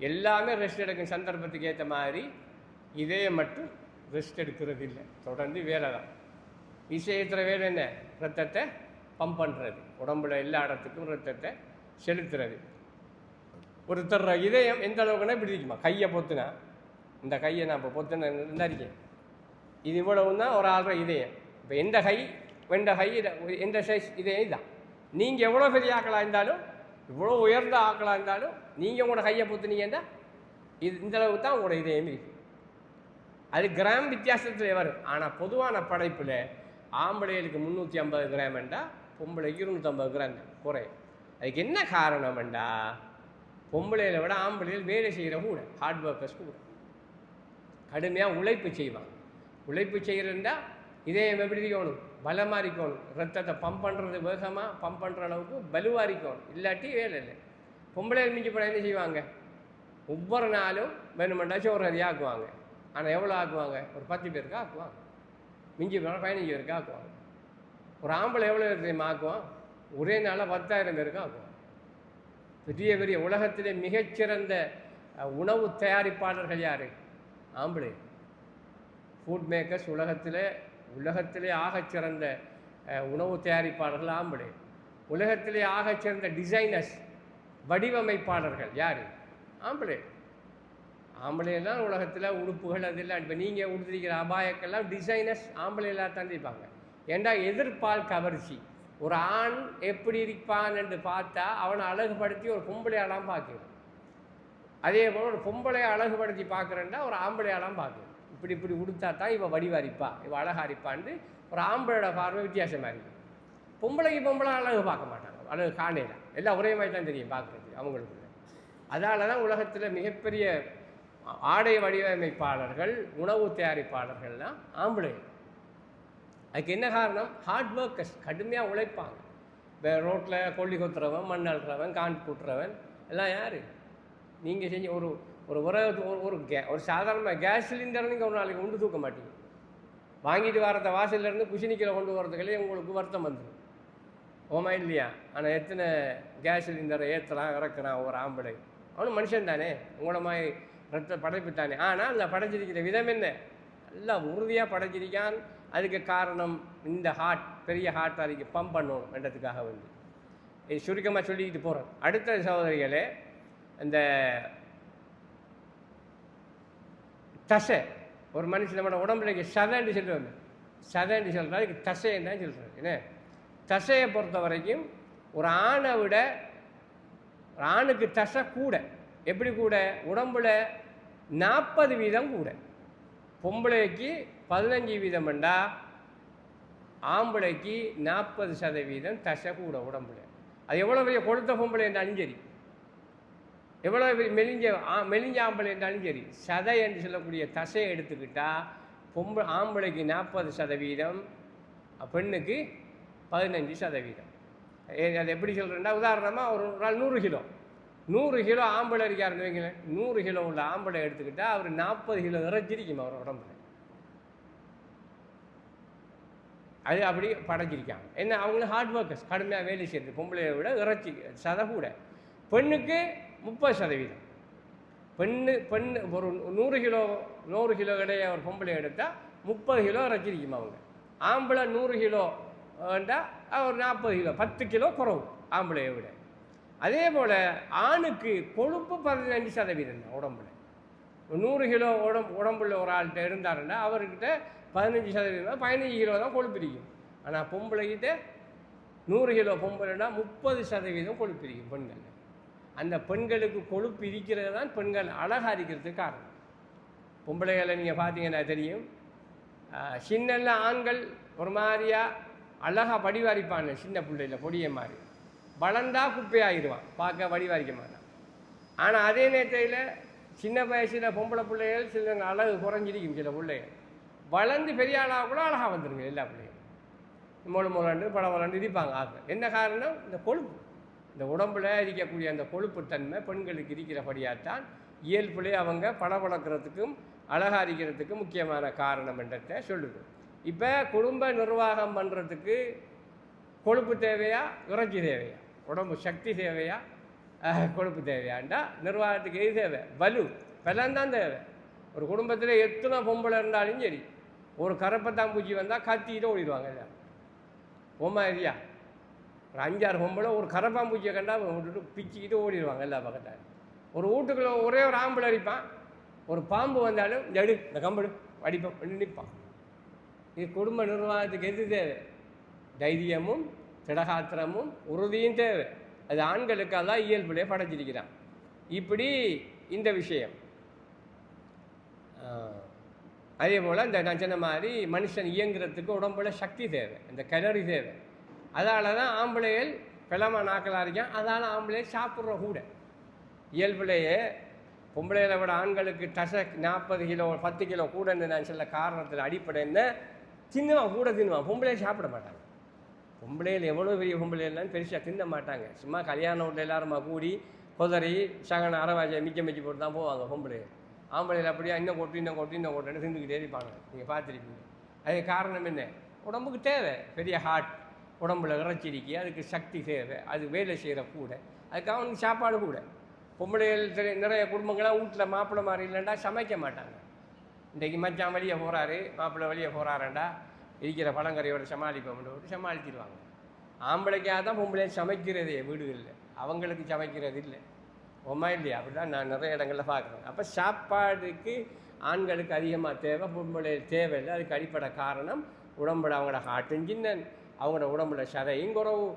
எல்லாமே ரெஸ்ட் எடுக்கும். சந்தர்ப்பத்துக்கு ஏற்ற மாதிரி இதயம் மட்டும் ரெஸ்ட் எடுக்கிறது இல்லை, தொடர்ந்து வேலை தான். விஷயத்துல வேலை என்ன, ரத்தத்தை பம்ப் பண்ணுறது, உடம்புல எல்லா இடத்துக்கும் ரத்தத்தை செலுத்துறது. ஒருத்தர் இதயம் எந்த அளவுக்குன்னா இப்படி இருக்குமா, கையை பொத்துனா, இந்த கையை நான் இப்போ பொத்துனா இருக்கேன், இது இவ்வளவு தான் ஒரு ஆள்ற இதயம். இப்போ எந்த கை எந்த சைஸ் இதயம் இதுதான். நீங்கள் எவ்வளோ பெரிய ஆக்களாக இருந்தாலும், இவ்வளோ உயர்ந்த ஆக்களாக இருந்தாலும், நீங்கள் உங்களோட கையை பொத்துனீங்கன்னா இது இந்த அளவுக்கு தான் உங்களோட இதயம் இருக்கு. அது கிராம் வித்தியாசத்தில் வரும். ஆனால் பொதுவான படைப்பில் ஆம்பளைகளுக்கு 350 கிராம்ண்டா பொம்பளைக்கு 250 கிராம் குறையும். அதுக்கு என்ன காரணம்ண்டா, பொம்பளைகளை விட ஆம்பளைகள் வேலை செய்கிற கூட, ஹார்ட் ஒர்க்கர்ஸ் கூட கடுமையாக உழைப்பு செய்வாங்க. உழைப்பு செய்கிறதுண்டா இதயம் எப்படி இருக்கணும், பலமாக இருக்கணும், ரத்தத்தை பம்ப் பண்ணுறது வேகமாக பம்ப் பண்ணுற அளவுக்கு வலுவாக இருக்கணும், இல்லாட்டி வேலை இல்லை. பொம்பளைகள் மிஞ்சி படம் என்ன செய்வாங்க, ஒவ்வொரு நாளும் வேணுமெண்டா சோறு அதிகம் ஆக்குவாங்க. ஆனால் எவ்வளோ ஆக்குவாங்க, ஒரு 10 பேருக்கு ஆக்குவாங்க, மிஞ்சி போனால் 15 பேருக்கு ஆக்குவாங்க. ஒரு ஆம்பளை எவ்வளோ தெரியுமா ஆக்குவான், ஒரே நாளாக 10,000 பேருக்கு ஆக்குவான். பெரிய பெரிய உலகத்திலே மிகச்சிறந்த உணவு தயாரிப்பாளர்கள் யார், ஆம்பளை. ஃபுட் மேக்கர்ஸ், உலகத்திலே ஆகச்சிறந்த உணவு தயாரிப்பாளர்கள் ஆம்பளை. உலகத்திலே ஆகச்சிறந்த டிசைனர்ஸ், வடிவமைப்பாளர்கள் யார், ஆம்பளை. ஆம்பளையெல்லாம் உலகத்தில் உடுப்புகள் அதெல்லாம் இப்போ நீங்கள் உடுத்திருக்கிற அபாயக்கெல்லாம் டிசைனர்ஸ் ஆம்பளையெல்லாம் தந்திருப்பாங்க. ஏண்டா எதிர்பால் கவர்ச்சி. ஒரு ஆண் எப்படி இருப்பான் என்று பார்த்தா அவனை அழகுபடுத்தி ஒரு பொம்பளையாலாம் பார்க்கணும். அதே போல் ஒரு பொம்பளையை அழகுபடுத்தி பார்க்குறேன்டா ஒரு ஆம்பளையாலாம் பார்க்கணும். இப்படி உடுத்தா தான் இவள் வடிவாரிப்பா, இவள் அழகாரிப்பான்னு ஒரு ஆம்பளையோட பார்வை வித்தியாசமாக இருக்குது. பொம்பளை அழகு பார்க்க மாட்டாங்க, அழகு காணையில் எல்லாம் ஒரே மாதிரி தான் தெரியும் பார்க்குறதுக்கு அவங்களுக்கு. அதனால தான் உலகத்தில் மிகப்பெரிய ஆடை வடிவமைப்பாளர்கள், உணவு தயாரிப்பாளர்கள்லாம் ஆம்பளை. அதுக்கு என்ன காரணம், ஹார்ட் ஒர்க்கர்ஸ், கடுமையாக உழைப்பாங்க. இப்போ ரோட்டில் கொல்லி கொத்துறவன், மண் அழுறவன், கான் கூட்டுறவன் எல்லாம் யார், நீங்கள் செஞ்சு ஒரு சாதாரண கேஸ் சிலிண்டர் நீங்கள் ஒரு நாளைக்கு கொண்டு தூக்க மாட்டீங்க. வாங்கிட்டு வரத வாசல்லேருந்து குஷினிக்கில் கொண்டு வரதுக்குள்ளே உங்களுக்கு வருத்தம் வந்துடும், ஓமா இல்லையா? ஆனால் எத்தனை கேஸ் சிலிண்டரை ஏற்றலாம் இறக்குறான் ஒரு ஆம்பளை, அவனும் மனுஷன் தானே, உங்களோட மாதிரி ரத்த படைப்பு தானே. ஆனால் அந்த படைச்சிருக்கிற விதம் என்ன, நல்லா உறுதியாக படைச்சிருக்கான். அதுக்கு காரணம் இந்த ஹார்ட், பெரிய ஹார்ட் அதுக்கு பம்ப் பண்ணணும் என்றதுக்காக வந்து இது சுருக்கமாக சொல்லிக்கிட்டு போகிறோம். அடுத்த சகோதரிகளே, இந்த தசை, ஒரு மனுஷன் நம்மளோட உடம்புல சதைன்னு சொல்லுவாங்க, சதைன்னு சொல்கிறா, அதுக்கு தசைன்னு தான் சொல்கிறாங்க. என்ன, தசையை பொறுத்த வரைக்கும் ஒரு ஆணை விட ஒரு ஆணுக்கு தசை கூட. எப்படி கூட, உடம்புல 40% கூட. பொம்பளைக்கு 15%, ஆம்பளைக்கு 40% தசை கூட உடம்புல. அது எவ்வளோ பெரிய கொழுத்த பொம்பளை என்றாலும் சரி, எவ்வளோ மெலிஞ்ச ஆம்பளை என்றாலும் சரி, சதை என்று சொல்லக்கூடிய தசையை எடுத்துக்கிட்டால் ஆம்பளைக்கு 40%, பெண்ணுக்கு 15%. அது எப்படி சொல்கிறேன்னா, உதாரணமாக ஒரு நாள் 100 கிலோ ஆம்பளை இருக்காருன்னு வைங்களேன். 100 கிலோ உள்ள ஆம்பளை எடுத்துக்கிட்டால் அவர் 40 கிலோ இறைச்சிருக்கும் அவர் உடம்புல. அது அப்படி படைச்சிருக்காங்க. என்ன, அவங்களும் ஹார்ட் ஒர்க்கர்ஸ், கடுமையாக வேலை செய்யுது. பொம்பளையை விட இறைச்சி சதை கூட. பெண்ணுக்கு 30%. பெண்ணு ஒரு 100 கிலோ இடைய ஒரு பொம்பளை எடுத்தால் 30 கிலோ இறைச்சிருக்கும் அவங்க. ஆம்பளை 100 கிலோ ஒரு 40 கிலோ, 10 கிலோ குறவு ஆம்பளையை விட. அதே போல் ஆணுக்கு கொழுப்பு 15% தான் உடம்புல. 100 கிலோ உடம்புல ஒரு ஆள்கிட்ட இருந்தாருன்னா அவர்கிட்ட 15%, 15 கிலோ தான் கொழுப்பு இருக்கும். ஆனால் பொம்பளைகிட்ட 100 கிலோ பொம்பளைனா 30% கொழுப்பு இருக்கும் பெண்கள். அந்த பெண்களுக்கு கொழுப்பு இருக்கிறது தான் பெண்கள் அழகாக இருக்கிறதுக்கு காரணம். பொம்பளைகளை நீங்கள் பார்த்தீங்கன்னா தெரியும், சின்ன ஆண்கள் ஒரு மாதிரியாக அழகாக வடிவாரிப்பாங்க. சின்ன பிள்ளையில் பொடிய மாதிரி வளர்ந்தா குப்பையாகிடுவான், பார்க்க வடிவாரிக்க மாட்டான். ஆனால் அதே நேரத்தில் சின்ன வயசில் பொம்பளை பிள்ளைகள் சில அழகு குறைஞ்சிருக்கும். சில பிள்ளைகள் வளர்ந்து பெரிய ஆளாக கூட அழகாக வந்துடுங்க. எல்லா பிள்ளைகளும் முளாண்டு படம் வளர்ந்து இருப்பாங்க. ஆக என்ன காரணம்? இந்த கொழுப்பு, இந்த உடம்புல இருக்கக்கூடிய அந்த கொழுப்பு தன்மை பெண்களுக்கு இருக்கிறபடியாகத்தான் இயல்புலே அவங்க படம் வளர்க்குறதுக்கும் அழகாக இருக்கிறதுக்கும் முக்கியமான காரணம் என்றதை சொல்லுது. இப்போ குடும்ப நிர்வாகம் பண்ணுறதுக்கு கொழுப்பு தேவையா, இறைச்சி தேவையா? உடம்பு சக்தி தேவையா, கொழுப்பு தேவையாண்டா நிர்வாகத்துக்கு எது தேவை? வலு, பலம்தான் தேவை. ஒரு குடும்பத்தில் எத்தனை பொம்பளை இருந்தாலும் சரி, ஒரு கரப்பத்தாம்பூச்சி வந்தால் கத்திக்கிட்டு ஓடிடுவாங்க. இல்லை பொம்மா இல்லையா? ஒரு 5-6 பொம்பளை ஒரு கரப்பாம்பூச்சியை கண்டா விட்டுட்டு பிச்சுக்கிட்டு ஓடிடுவாங்க எல்லா பக்கத்தாலும். ஒரு வீட்டுக்குள்ளே ஒரே ஒரு ஆம்பளை அடிப்பான். ஒரு பாம்பு வந்தாலும் இந்த கம்பெடு அடிப்போம் நிற்பான். இது குடும்ப நிர்வாகத்துக்கு எது தேவை? தைரியமும் திடகாத்திரமும் உறுதியும் தேவை. அது ஆண்களுக்கெல்லாம் இயல்புலே படைச்சிருக்கிறான். இப்படி இந்த விஷயம். அதே போல் இந்த நான் சொன்ன மாதிரி மனுஷன் இயங்குறதுக்கு உடம்புல சக்தி தேவை, இந்த கலரி தேவை. அதனால தான் ஆம்பளைகள் பிளமா நாக்கலாக இருக்கான். அதனால் ஆம்பளைகள் சாப்பிட்ற கூட இயல்புலேயே பொம்பளைகளை விட ஆண்களுக்கு 40 கிலோ 10 கிலோ கூடன்னு நான் சொல்ல காரணத்தில் அடிப்படை என்ன, தின்னுவான், கூட தின்னுவான். பொம்பளையை சாப்பிட மாட்டாங்க. பொம்பளையில் எவ்வளோ பெரிய பொம்பளைலாம் பெருசாக தின்ன மாட்டாங்க. சும்மா கல்யாண வீட்டில் எல்லாருமா கூடி கொதறி சகன அரைவாஜை மிச்சம் போட்டு தான் போவாங்க பொம்பளை. ஆம்பளையில் அப்படியே இன்னும் கொட்டுன்னு தின்னுக்கிட்டே இருப்பாங்க. நீங்கள் பார்த்துருப்பீங்க. அது காரணம் என்ன? உடம்புக்கு தேவை பெரிய ஹார்ட், உடம்புல இறைச்சிருக்கி, அதுக்கு சக்தி தேவை, அது வேலை செய்கிற கூட, அதுக்காக அவனுக்கு சாப்பாடு கூட. பொம்பளைகள் நிறைய குடும்பங்களாம் வீட்டில் மாப்பிள்ளை மாதிரி இல்லைண்டா சமைக்க மாட்டாங்க. இன்றைக்கு மச்சான் வெளியே போகிறாரு, மாப்பிள்ளை வெளியே போகிறாரண்டா இருக்கிற பழங்கரையோட சமாளிப்போம்னு சமாளிச்சிடுவாங்க. ஆம்பளைக்காக தான் பொம்பளையை சமைக்கிறதே வீடுகளில், அவங்களுக்கு சமைக்கிறது இல்லை. உமா இல்லையா? அப்படி தான் நான் நிறைய இடங்களில் பார்க்குறேன். அப்போ சாப்பாடுக்கு ஆண்களுக்கு அதிகமாக தேவை, பொம்பளை தேவையில்லை. அதுக்கு அடிப்படை காரணம் உடம்புல அவங்களோட ஹார்ட்டும் சின்ன, அவங்களோட உடம்புல சதையும் குறவு,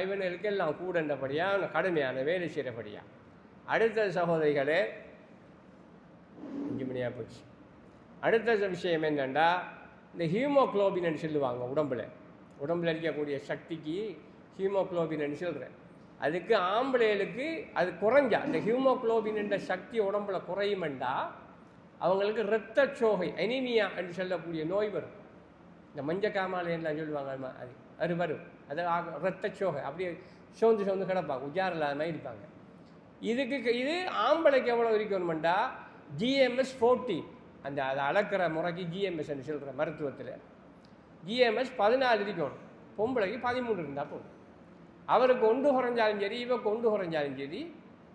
இவனுக்கு எல்லாம் கூடண்டபடியாக கடுமையான வேலை செய்கிறபடியாக. அடுத்த சகோதரிகளே, 5 மணியாக போச்சு. அடுத்த விஷயம் என்னென்னா, இந்த ஹீமோக்ளோபின்னு சொல்லுவாங்க. உடம்புல இருக்கக்கூடிய சக்திக்கு ஹீமோக்ளோபின்னு சொல்கிறேன். அதுக்கு ஆம்பளைகளுக்கு அது குறைஞ்சா, இந்த ஹீமோக்ளோபின் என்ற சக்தி உடம்புல குறையுமெண்டா அவங்களுக்கு இரத்த சோகை, அனீமியா என்று சொல்லக்கூடிய நோய் வரும். இந்த மஞ்சக்காமாலையெல்லாம் சொல்லுவாங்க, அது வரும். அது இரத்த சோகை, அப்படியே சோர்ந்து கிடப்பாங்க, உஜார் இல்லாத இருப்பாங்க. இது ஆம்பளைக்கு எவ்வளோ இருக்கணுமெண்டா GMS 14, அந்த அதை அளக்கிற முறைக்கு GMS என்று சொல்கிற மருத்துவத்தில் GMS 14 இருக்கணும். பொம்பளைக்கு 13 இருந்தால் போதும். அவருக்கு ஒன்று குறைஞ்சாலும் சரி, இவருக்கு ஒன்று குறைஞ்சாலும் சரி,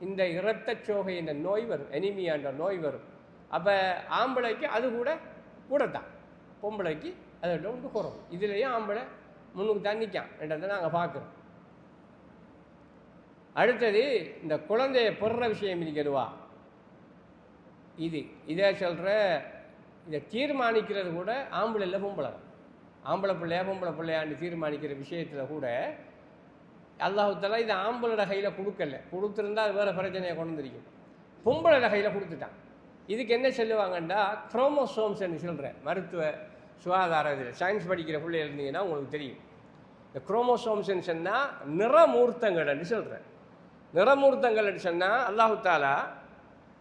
இந்த இரத்த சோகை என்ற நோய் வரும், அனிமியான்ற நோய் வரும். அப்போ ஆம்பளைக்கு அது கூடத்தான், பொம்பளைக்கு அதோட ஒன்று குறைவும். இதுலேயும் ஆம்பளை முன்னுக்கு தண்ணிக்கான் என்றதை நாங்கள் பார்க்குறோம். அடுத்தது இந்த குழந்தைய பெறுற விஷயம் இருக்கிறதுவா, இதை சொல்கிற, இதை தீர்மானிக்கிறது கூட ஆம்பளை இல்லை பொம்பளை. ஆம்பளை பிள்ளையா பொம்பளை பிள்ளையான்னு தீர்மானிக்கிற விஷயத்தில் கூட அல்லாஹுத்தாலா இதை ஆம்பளோட கையில் கொடுத்துருந்தா அது வேறு பிரச்சனையை கொண்டு வந்துருக்கும். பொம்பளோட கையில் கொடுத்துட்டான். இதுக்கு என்ன சொல்லுவாங்கன்னா குரோமோசோம்ஸ்ன்னு சொல்கிறேன். மருத்துவ சுகாதார இதில் சயின்ஸ் படிக்கிற பிள்ளை இருந்தீங்கன்னா உங்களுக்கு தெரியும். இந்த குரோமோசோம்ஸ்ன்னு சொன்னால் நிறமூர்த்தங்கள்னு சொல்கிறேன். நிறமூர்த்தங்கள்னு சொன்னால் அல்லாஹுத்தாலா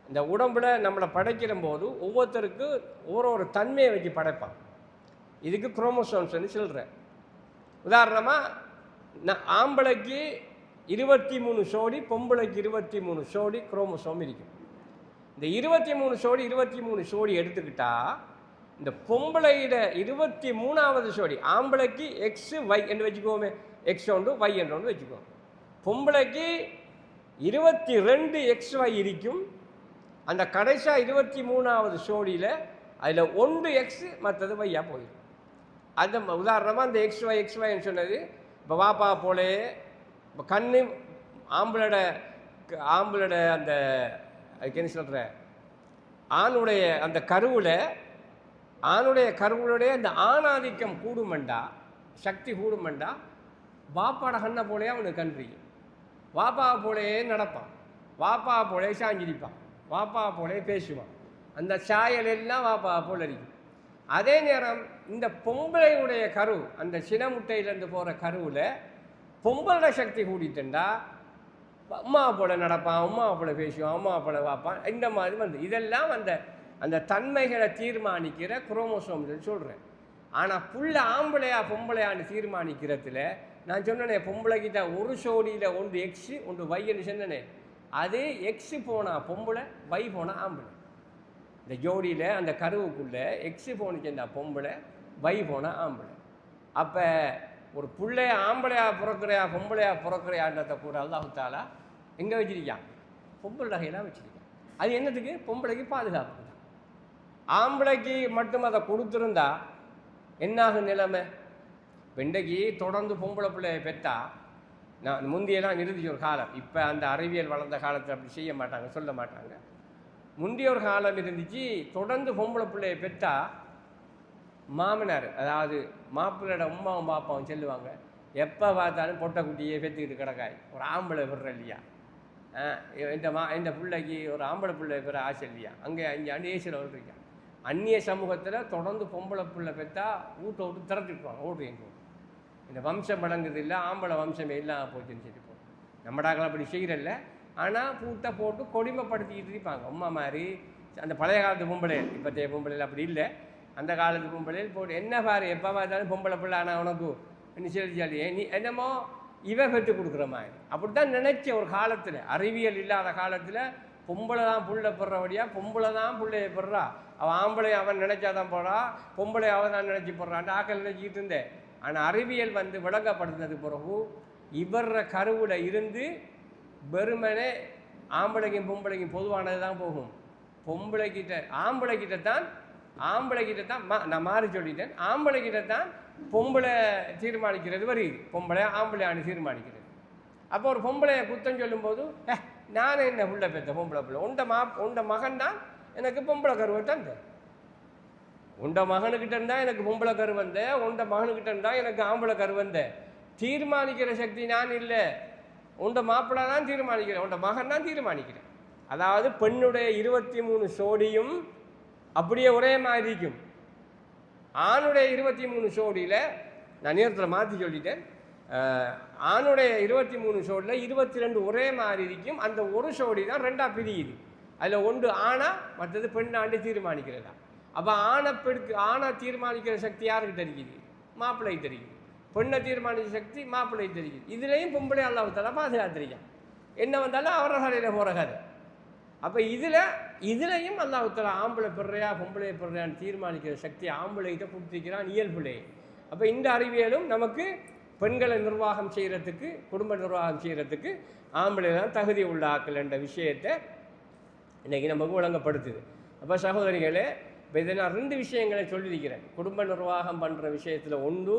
இந்த உடம்புல நம்மளை படைக்கிற போது ஒவ்வொருத்தருக்கு ஒரு தன்மையை வச்சு படைப்பான். இதுக்கு குரோமோசோம்ஸ்ன்னு சொல்கிறேன். உதாரணமாக ஆம்பளைக்கு 23 ஜோடி, பொம்பளைக்கு 23 ஜோடி குரோமோசோம் இருக்கும். இந்த 23 ஜோடி எடுத்துக்கிட்டா இந்த பொம்பளையிட 23வது ஜோடி ஆம்பளைக்கு எக்ஸ் ஒய் என்று வச்சுக்கோமே, எக்ஸ் ஒன்று ஒய் என்று ஒன்று வச்சுக்கோங்க. பொம்பளைக்கு 22 எக்ஸ் ஒய் இருக்கும். அந்த கடைசியாக 23வது ஜோடியில் அதில் 1 எக்ஸ் மற்றது ஒய்யாக போயிடும். அந்த உதாரணமாக அந்த எக்ஸ் ஒய்ன்னு சொன்னது இப்போ வாப்பா போலே இப்போ கண்ணு ஆம்பளோட அந்த அதுக்கு என்ன சொல்கிற ஆணுடைய அந்த கருவுடைய அந்த ஆணாதிக்கம் கூடுமெண்டா, சக்தி கூடுமெண்டா, வாப்பாட கண்ணை போலே அவனுக்கு கன்றியும், வாப்பா போலேயே நடப்பான், வாப்பா போலே சாஞ்சிரிப்பான், வாப்பா போலே பேசுவான். அந்த சாயல் எல்லாம் வாப்பா போல் இருக்கும். அதே நேரம் இந்த பொம்பளையுடைய கரு, அந்த சினமுட்டையிலேருந்து போகிற கருவில் பொம்பளோட சக்தி கூடிட்டுண்டா அம்மா போல நடப்பான், அம்மா போல பேசுவான், அம்மா போல வாப்பான். இந்த மாதிரி வந்து இதெல்லாம் அந்த தன்மைகளை தீர்மானிக்கிற குரோமோசோம் சொல்கிறேன். ஆனால் புள்ள ஆம்பளையா பொம்பளையான்னு தீர்மானிக்கிறதுல நான் சொன்னேனே, பொம்பளைக்கிட்ட ஒரு ஜோடியில் 1 எக்ஸு 1 ஒய்ன்னு சொன்னேனே, அது எக்ஸு போனால் பொம்பளை, ஒய் போனால் ஆம்பளை. இந்த ஜோடியில் அந்த கருவுக்குள்ளே எக்ஸு போனுச்சுன்னா பொம்பளை, ஒய் போனால் ஆம்பளை. அப்போ ஒரு பிள்ளைய ஆம்பளையா பிறக்கிறையா பொம்பளையா பிறக்கிறையான்றதை கூட அல்லாஹ் தஆலா எங்கே வச்சிருக்கான்? பொம்பளை வகையெல்லாம் வச்சிருக்கான். அது என்னத்துக்கு? பொம்பளைக்கு பாதுகாப்பு. ஆம்பளைக்கு மட்டும் அதை கொடுத்துருந்தா என்னாகும் நிலைமை? இன்றைக்கு தொடர்ந்து பொம்பளை பிள்ளையை பெற்றா, நான் முந்தியெல்லாம் நிறுத்திய ஒரு காலம், இப்போ அந்த அறிவியல் வளர்ந்த காலத்தில் அப்படி செய்ய மாட்டாங்க, சொல்ல மாட்டாங்க. முந்தைய ஒரு காலம் இருந்துச்சு, தொடர்ந்து பொம்பளை பிள்ளையை பெற்றா மாமனார், அதாவது மாப்பிள்ளையோட உமாவும் பாப்பாவும் சொல்லுவாங்க, எப்போ பார்த்தாலும் பொட்டை குட்டியே பெற்றுக்கிட்டு கிடக்காய், ஒரு ஆம்பளை விடுற இல்லையா, இந்த பிள்ளைக்கு ஒரு ஆம்பளை பிள்ளை பெற ஆசை இல்லையா, அங்கே அங்கே ஏசியில் விட்டுருக்கான். அந்நிய சமூகத்தில் தொடர்ந்து பொம்பளை பிள்ளை பெற்றா வீட்டை விட்டு திரட்டிட்டுவாங்க, ஓடுறீங்க. இந்த வம்சம் வழங்குது இல்லை, ஆம்பளை வம்சமே இல்லாமல் போச்சுன்னு சொல்லி போகும். நம்மடாக்கள் அப்படி செய்கிறல்ல, ஆனால் பூட்டை போட்டு கொடுமைப்படுத்திக்கிட்டு இருப்பாங்க. அம்மா மாதிரி அந்த பழைய காலத்து பொம்பளை, இப்போத்தைய பொம்பளையில் அப்படி இல்லை, அந்த காலத்து பொம்பளையில் போட்டு என்ன பாரு எப்போ பார்த்தாலும் பொம்பளை பிள்ளை, ஆனால் உனக்கு என்ன சொல்லி நீ என்னமோ பெற்று கொடுக்குற மாதிரி அப்படித்தான் நினைச்ச ஒரு காலத்தில், அறிவியல் இல்லாத காலத்தில் பொம்பளை தான் புள்ளை பெறபடியா, பொம்பளை தான் பிள்ளையை பெறா, அவன் ஆம்பளை அவன் நினைச்சாதான் போறா, பொம்பளை அவன் தான் நினைச்சி போடுறான் ஆக்கள் நினைச்சிக்கிட்டு இருந்தேன். ஆனால் அறிவியல் விளங்கப்படுத்தினது பிறகு இவர கருவில் இருந்து வெறுமனே ஆம்பளைக்கும் பொம்பளைக்கும் பொதுவானது தான் போகும். ஆம்பளைக்கிட்ட தான் நான் மாறி சொல்லிட்டேன், ஆம்பளைக்கிட்ட தான் பொம்பளை தீர்மானிக்கிறது வருது, பொம்பளை ஆம்பளையானு தீர்மானிக்கிறது. அப்போ ஒரு பொம்பளையை குத்தம் சொல்லும்போது, நானே என்ன பிள்ளை பெற்ற பொம்பளை பிள்ளை, உண்ட மகன் தான் எனக்கு பொம்பளை கருவை தந்த, உண்ட மகனுக்கிட்ட இருந்தால் எனக்கு பொம்பளை கரு வந்த, உண்ட மகனுக்கிட்ட இருந்தால் எனக்கு ஆம்பளை கரு வந்த. தீர்மானிக்கிற சக்தி நான் இல்லை, உண்ட மாப்பிள்ளை தான் தீர்மானிக்கிறேன், உண்ட மகன் தான் தீர்மானிக்கிறேன். அதாவது பெண்ணுடைய 23 ஜோடியும் அப்படியே ஒரே மாதிரி இருக்கும். ஆணுடைய 23 ஜோடியில் நான் நேரத்தில் மாற்றி சொல்லிட்டேன், ஆணுடைய 23 ஜோடியில் 22 ஒரே மாதிரி இருக்கும். அந்த ஒரு ஜோடி தான் 2ஆக பிரியுது. அதில் ஒன்று ஆணா, மற்றது பெண்ணாண்டு தீர்மானிக்கிறதா. அப்போ ஆணை தீர்மானிக்கிற சக்தி யாருக்கு தெரியுது? மாப்பிள்ளைக்கு தெரியுது. பெண்ணை தீர்மானிக்கிற சக்தி மாப்பிள்ளைக்கு தெரியுது. இதுலேயும் பொம்பளை அல்லாஹ் தஆலா பாதுகாத்திருக்கான். என்ன வந்தாலும் அவர கரையில் போகிற கதை. அப்போ இதுலையும் அல்லாஹ் தஆலா ஆம்பளை பெறையா பொம்பளை பெறையான்னு தீர்மானிக்கிற சக்தி ஆம்பளைகிட்ட கொடுத்திருக்கிறான் இயல்புலையே. அப்போ இந்த அறிவியலும் நமக்கு பெண்களை நிர்வாகம் செய்கிறதுக்கு, குடும்ப நிர்வாகம் செய்கிறதுக்கு ஆம்பளை தான் தகுதி உள்ள ஆக்கள் என்ற விஷயத்தை இன்றைக்கி நமக்கு வழங்கப்படுத்துது. அப்போ சகோதரிகளே, இப்போ இதை நான் 2 விஷயங்களை சொல்லியிருக்கிறேன். குடும்ப நிர்வாகம் பண்ணுற விஷயத்தில் ஒன்று,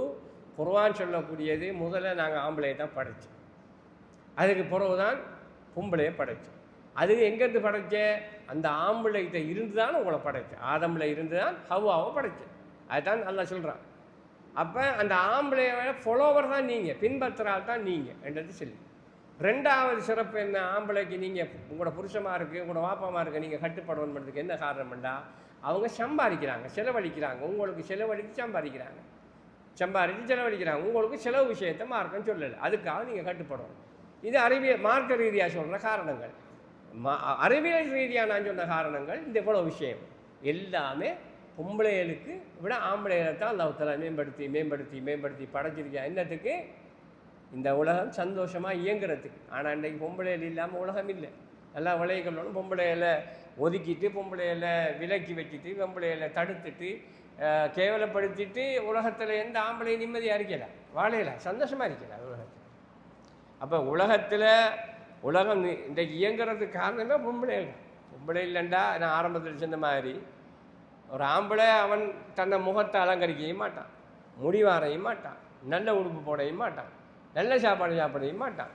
குர்ஆன் சொல்லக்கூடியது, முதல்ல நாங்கள் ஆம்பளையை தான் படைத்தோம், அதுக்கு பிறகு தான் பொம்பளையை படைத்தோம். அது எங்கேருந்து படைத்தேன்? அந்த ஆம்பளைகிட்ட இருந்து தான் உங்களை படைத்தேன். ஆதமில் இருந்து தான் ஹவ்வாவை படைத்தேன். அதுதான் அல்லாஹ் சொல்கிறான். அப்போ அந்த ஆம்பளையோட ஃபாலோவர் தான் நீங்கள், பின்பற்றுறால் தான் நீங்கள் என்றது சொல்லி. 2வது சிறப்பு என்ன? ஆம்பளைக்கு நீங்கள் உங்களோட புருஷமாக இருக்குது, உங்களோட வாப்பமாக இருக்குது, நீங்கள் கட்டுப்படணும் பண்ணுறதுக்கு என்ன காரணம்டா? அவங்க சம்பாதிக்கிறாங்க, செலவழிக்கிறாங்க, உங்களுக்கு செலவழித்து சம்பாதிக்கிறாங்க, செலவழிக்கிறாங்க. உங்களுக்கு செலவு விஷயத்தை மார்க்கம் சொல்லலை, அதுக்காக நீங்கள் கட்டுப்படணும். இது அறிவியல் மார்க்க ரீதியாக சொல்கிற காரணங்கள். அறிவியல் ரீதியாக நான் சொன்ன காரணங்கள் இந்த இவ்வளோ விஷயம் எல்லாமே பொம்பளைகளுக்கு விட ஆம்பளைகளை தான் அல்லாஹ் தஆலா மேம்படுத்தி மேம்படுத்தி மேம்படுத்தி படைச்சிருக்கா. என்னத்துக்கு? இந்த உலகம் சந்தோஷமாக இயங்குறதுக்கு. ஆனால் இன்றைக்கு பொம்பளைகள் இல்லாமல் உலகம் இல்லை. நல்லா விளையக்கணும். பொம்பளைகளை ஒதுக்கிட்டு, பொம்பளைகளை விலக்கி வச்சுட்டு, பொம்பளைகளை தடுத்துட்டு, கேவலப்படுத்திட்டு உலகத்தில் எந்த ஆம்பளையும் நிம்மதியாக இருக்கலாம், வாழையலாம், சந்தோஷமாக இருக்கலாம் உலகத்தில். அப்போ உலகம் இன்றைக்கு இயங்குறதுக்கு காரணமே பொம்பளைகள். பொம்பளை இல்லைண்டா நான் ஆரம்பத்தில் சொன்ன மாதிரி ஒரு ஆம்பளை அவன் தன்னை முகத்தை அலங்கரிக்கவும் மாட்டான், முடி வாரையும் மாட்டான், நல்ல உடுப்பு போடையும் மாட்டான், நல்ல சாப்பாடு சாப்பிடையும் மாட்டான்.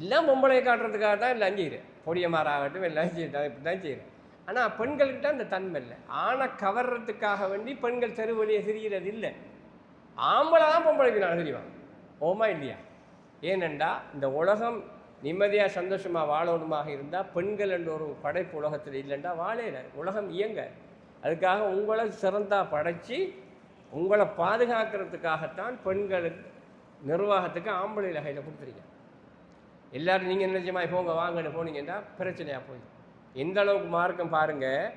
எல்லாம் பொம்பளையை காட்டுறதுக்காக தான் எல்லாம் செய்கிறேன். பொடியமாராகட்டும் எல்லாம் செய்யறேன், இப்படி தான் செய்கிறேன். ஆனால் பெண்கள்கிட்ட அந்த தன்மை இல்லை. ஆணை கவர்றதுக்காக வேண்டி பெண்கள் தெருவழியை திரிகிறது இல்லை. ஆம்பளை தான் பொம்பளைக்கு நான் தெரிவாங்க. ஓமா இல்லையா? ஏனெண்டா இந்த உலகம் நிம்மதியாக சந்தோஷமாக வாழணுமாக இருந்தால் பெண்கள் என்ற ஒரு படைப்பு உலகத்தில் இல்லைண்டா வாழையில உலகம் இயங்க. அதுக்காக உங்களை சிறந்தா படைச்சி உங்களை பாதுகாக்கிறதுக்காகத்தான் பெண்களுக்கு நிர்வாகத்துக்கு ஆம்பளை கையில் கொடுத்துருக்கீங்க. எல்லோரும் நீங்கள் நினைச்சமா போங்க வாங்கன்னு போனீங்கன்னா பிரச்சனையாக போய் எந்த அளவுக்கு மார்க்கம் பாருங்கள்.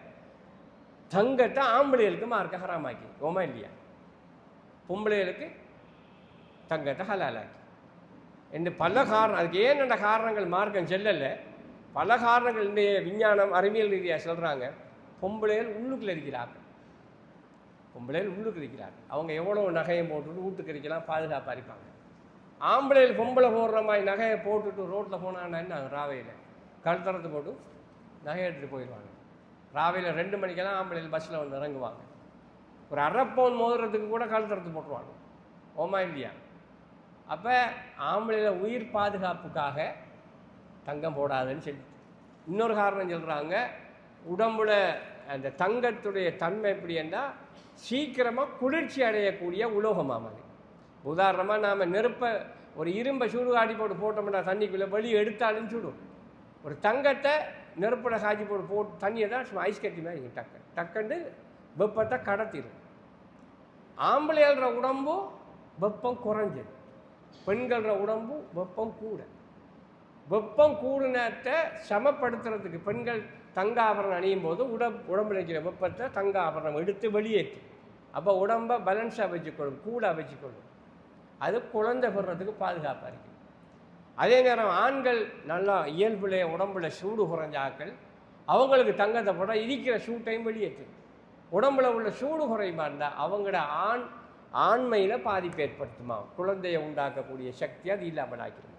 தங்கத்தை ஆம்பளைகளுக்கு மார்க்க ஹராமாக்கி ஓமா இல்லையா? பொம்பளைகளுக்கு தங்கத்தை ஹலாலாக்கி என்று பல காரணம். அதுக்கு ஏன் காரணங்கள் மார்க்கம் செல்லலை. பல காரணங்கள் இன்றைய விஞ்ஞானம் அறிவியல் ரீதியாக சொல்கிறாங்க. பொம்பளைகள் உள்ளுக்குள்ள இருக்கிறார்கள். பொம்பளைகள் உள்ளுக்கு இருக்கிறார்கள். அவங்க எவ்வளோ நகையை போட்டுட்டு வீட்டுக்கு இருக்கலாம், பாதுகாப்பாக இருப்பாங்க. ஆம்பளைகள் பொம்பளை போடுற மாதிரி நகையை போட்டுட்டு ரோட்டில் போனான்னா என்ன, ராவையில் கழுத்தரத்து போட்டு நகை எடுத்துகிட்டு போயிடுவாங்க. ராவையில் 2 மணிக்கெல்லாம் ஆம்பளைகள் பஸ்ஸில் வந்து இறங்குவாங்க. ஒரு அரைப்பவுன் மோதுறதுக்கு கூட கழுத்தரத்து போட்டுருவாங்க. ஓமா இல்லையா? அப்போ ஆம்பளையில் உயிர் பாதுகாப்புக்காக தங்கம் போடாதுன்னு சொல்லி இன்னொரு காரணம் சொல்கிறாங்க. உடம்புல அந்த தங்கத்துடைய தன்மை எப்படி என்றால் சீக்கிரமாக குளிர்ச்சி அடையக்கூடிய உலோகமாக. உதாரணமாக நாம் நெருப்பை ஒரு இரும்பை சூடு காட்டி போட்டோம்னா தண்ணிக்குள்ளே வெளியே எடுத்தாலும் சுடும். ஒரு தங்கத்தை நெருப்பில் காய்ச்சி போட்டு தண்ணியை தான் சும்மா ஐஸ் கட்டி மாதிரி டக்குன்னு வெப்பத்தை கடத்திடும். ஆம்பளையாள்ற உடம்பு வெப்பம் குறைஞ்சது, பெண்கள உடம்பு வெப்பம் கூட. வெப்பம் கூடுனத்தை சமப்படுத்துறதுக்கு பெண்கள் தங்க ஆபரணம் அணியும் போது உடம்புல இருக்கிற வெப்பத்தை தங்க ஆபரணம் எடுத்து வெளியேற்று. அப்போ உடம்பை பேலன்ஸாக வச்சுக்கொள்ளும், கூடாக வச்சுக்கொள்ளும். அது குழந்தை பெறுறதுக்கு பாதுகாப்பாக இருக்குது. அதே நேரம் ஆண்கள் நல்லா இயல்புல உடம்புல சூடு குறைஞ்ச ஆக்கள் அவங்களுக்கு தங்கத்தை போட்டால் இருக்கிற சூட்டையும் வெளியேற்று. உடம்புல உள்ள சூடு குறையுமா இருந்தால் அவங்களோட ஆண்மையில் பாதிப்பு ஏற்படுத்துமா, குழந்தையை உண்டாக்கக்கூடிய சக்தி அது இல்லாமல் ஆக்கிடும்.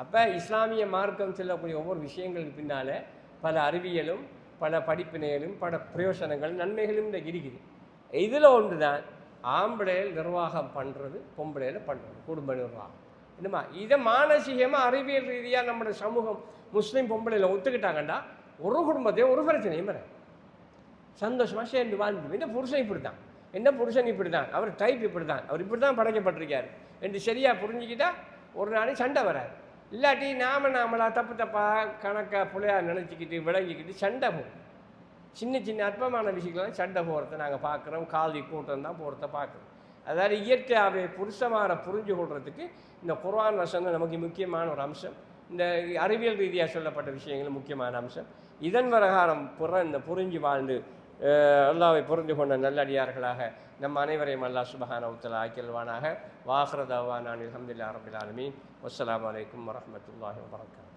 அப்போ இஸ்லாமிய மார்க்கம் செல்லக்கூடிய ஒவ்வொரு விஷயங்களுக்கு பின்னால் பல அறிவியலும் பல படிப்பினைகளும் பல பிரயோசனங்கள் நன்மைகளும் இந்த இருக்குது. இதில் ஒன்று தான் ஆம்பளையில் நிர்வாகம் பண்ணுறது, பொம்பளையில் பண்ணுறது, குடும்ப நிர்வாகம். என்னம்மா இதை மானசீகமாக அறிவியல் ரீதியாக நம்மளோட சமூகம் முஸ்லீம் பொம்பளையில் ஒத்துக்கிட்டாங்கன்னா ஒரு குடும்பத்தையும் ஒரு பிரச்சனையும் வர சந்தோஷமாக சேர்ந்து வாழ்ந்து. இந்த புருஷன் இப்படி தான், என்ன புருஷன் இப்படி தான், அவர் டைப் இப்படி தான், அவர் இப்படி தான் படைக்கப்பட்டிருக்கார் என்று சரியாக புரிஞ்சுக்கிட்டால் ஒரு நாளைக்கு சண்டை வராது. இல்லாட்டி நாமளாக தப்பாக கணக்காக பிள்ளையாக நினச்சிக்கிட்டு விளங்கிக்கிட்டு சண்டை போகும். சின்ன சின்ன அற்பமான விஷயங்கள்லாம் சண்டை போகிறத நாங்கள் பார்க்குறோம். கால்வி கூட்டம் தான் போகிறத பார்க்குறோம். அதாவது இயற்கையாகவே புருஷமாரை புரிஞ்சு கொள்றதுக்கு இந்த குர்ஆன் வசனம் நமக்கு முக்கியமான ஒரு அம்சம். இந்த அறிவியல் ரீதியாக சொல்லப்பட்ட விஷயங்கள் முக்கியமான அம்சம். இதன் பிரகாரம் இந்த புரிஞ்சு வாழ்ந்து அல்லாஹ்வை புரிந்து கொண்ட நல்லடியார்களாக நம் அனைவரையும் அல்லாஹ் சுப்ஹானஹு வ தஆலா ஆக்கியல்வானாக. வாஹிரு தஅவானா அல்ஹம்துலில்லாஹி ரப்பில் ஆலமீன். வஸ்ஸலாமு அலைக்கும் வரஹ்மத்துல்லாஹி வபரகாத்துஹு.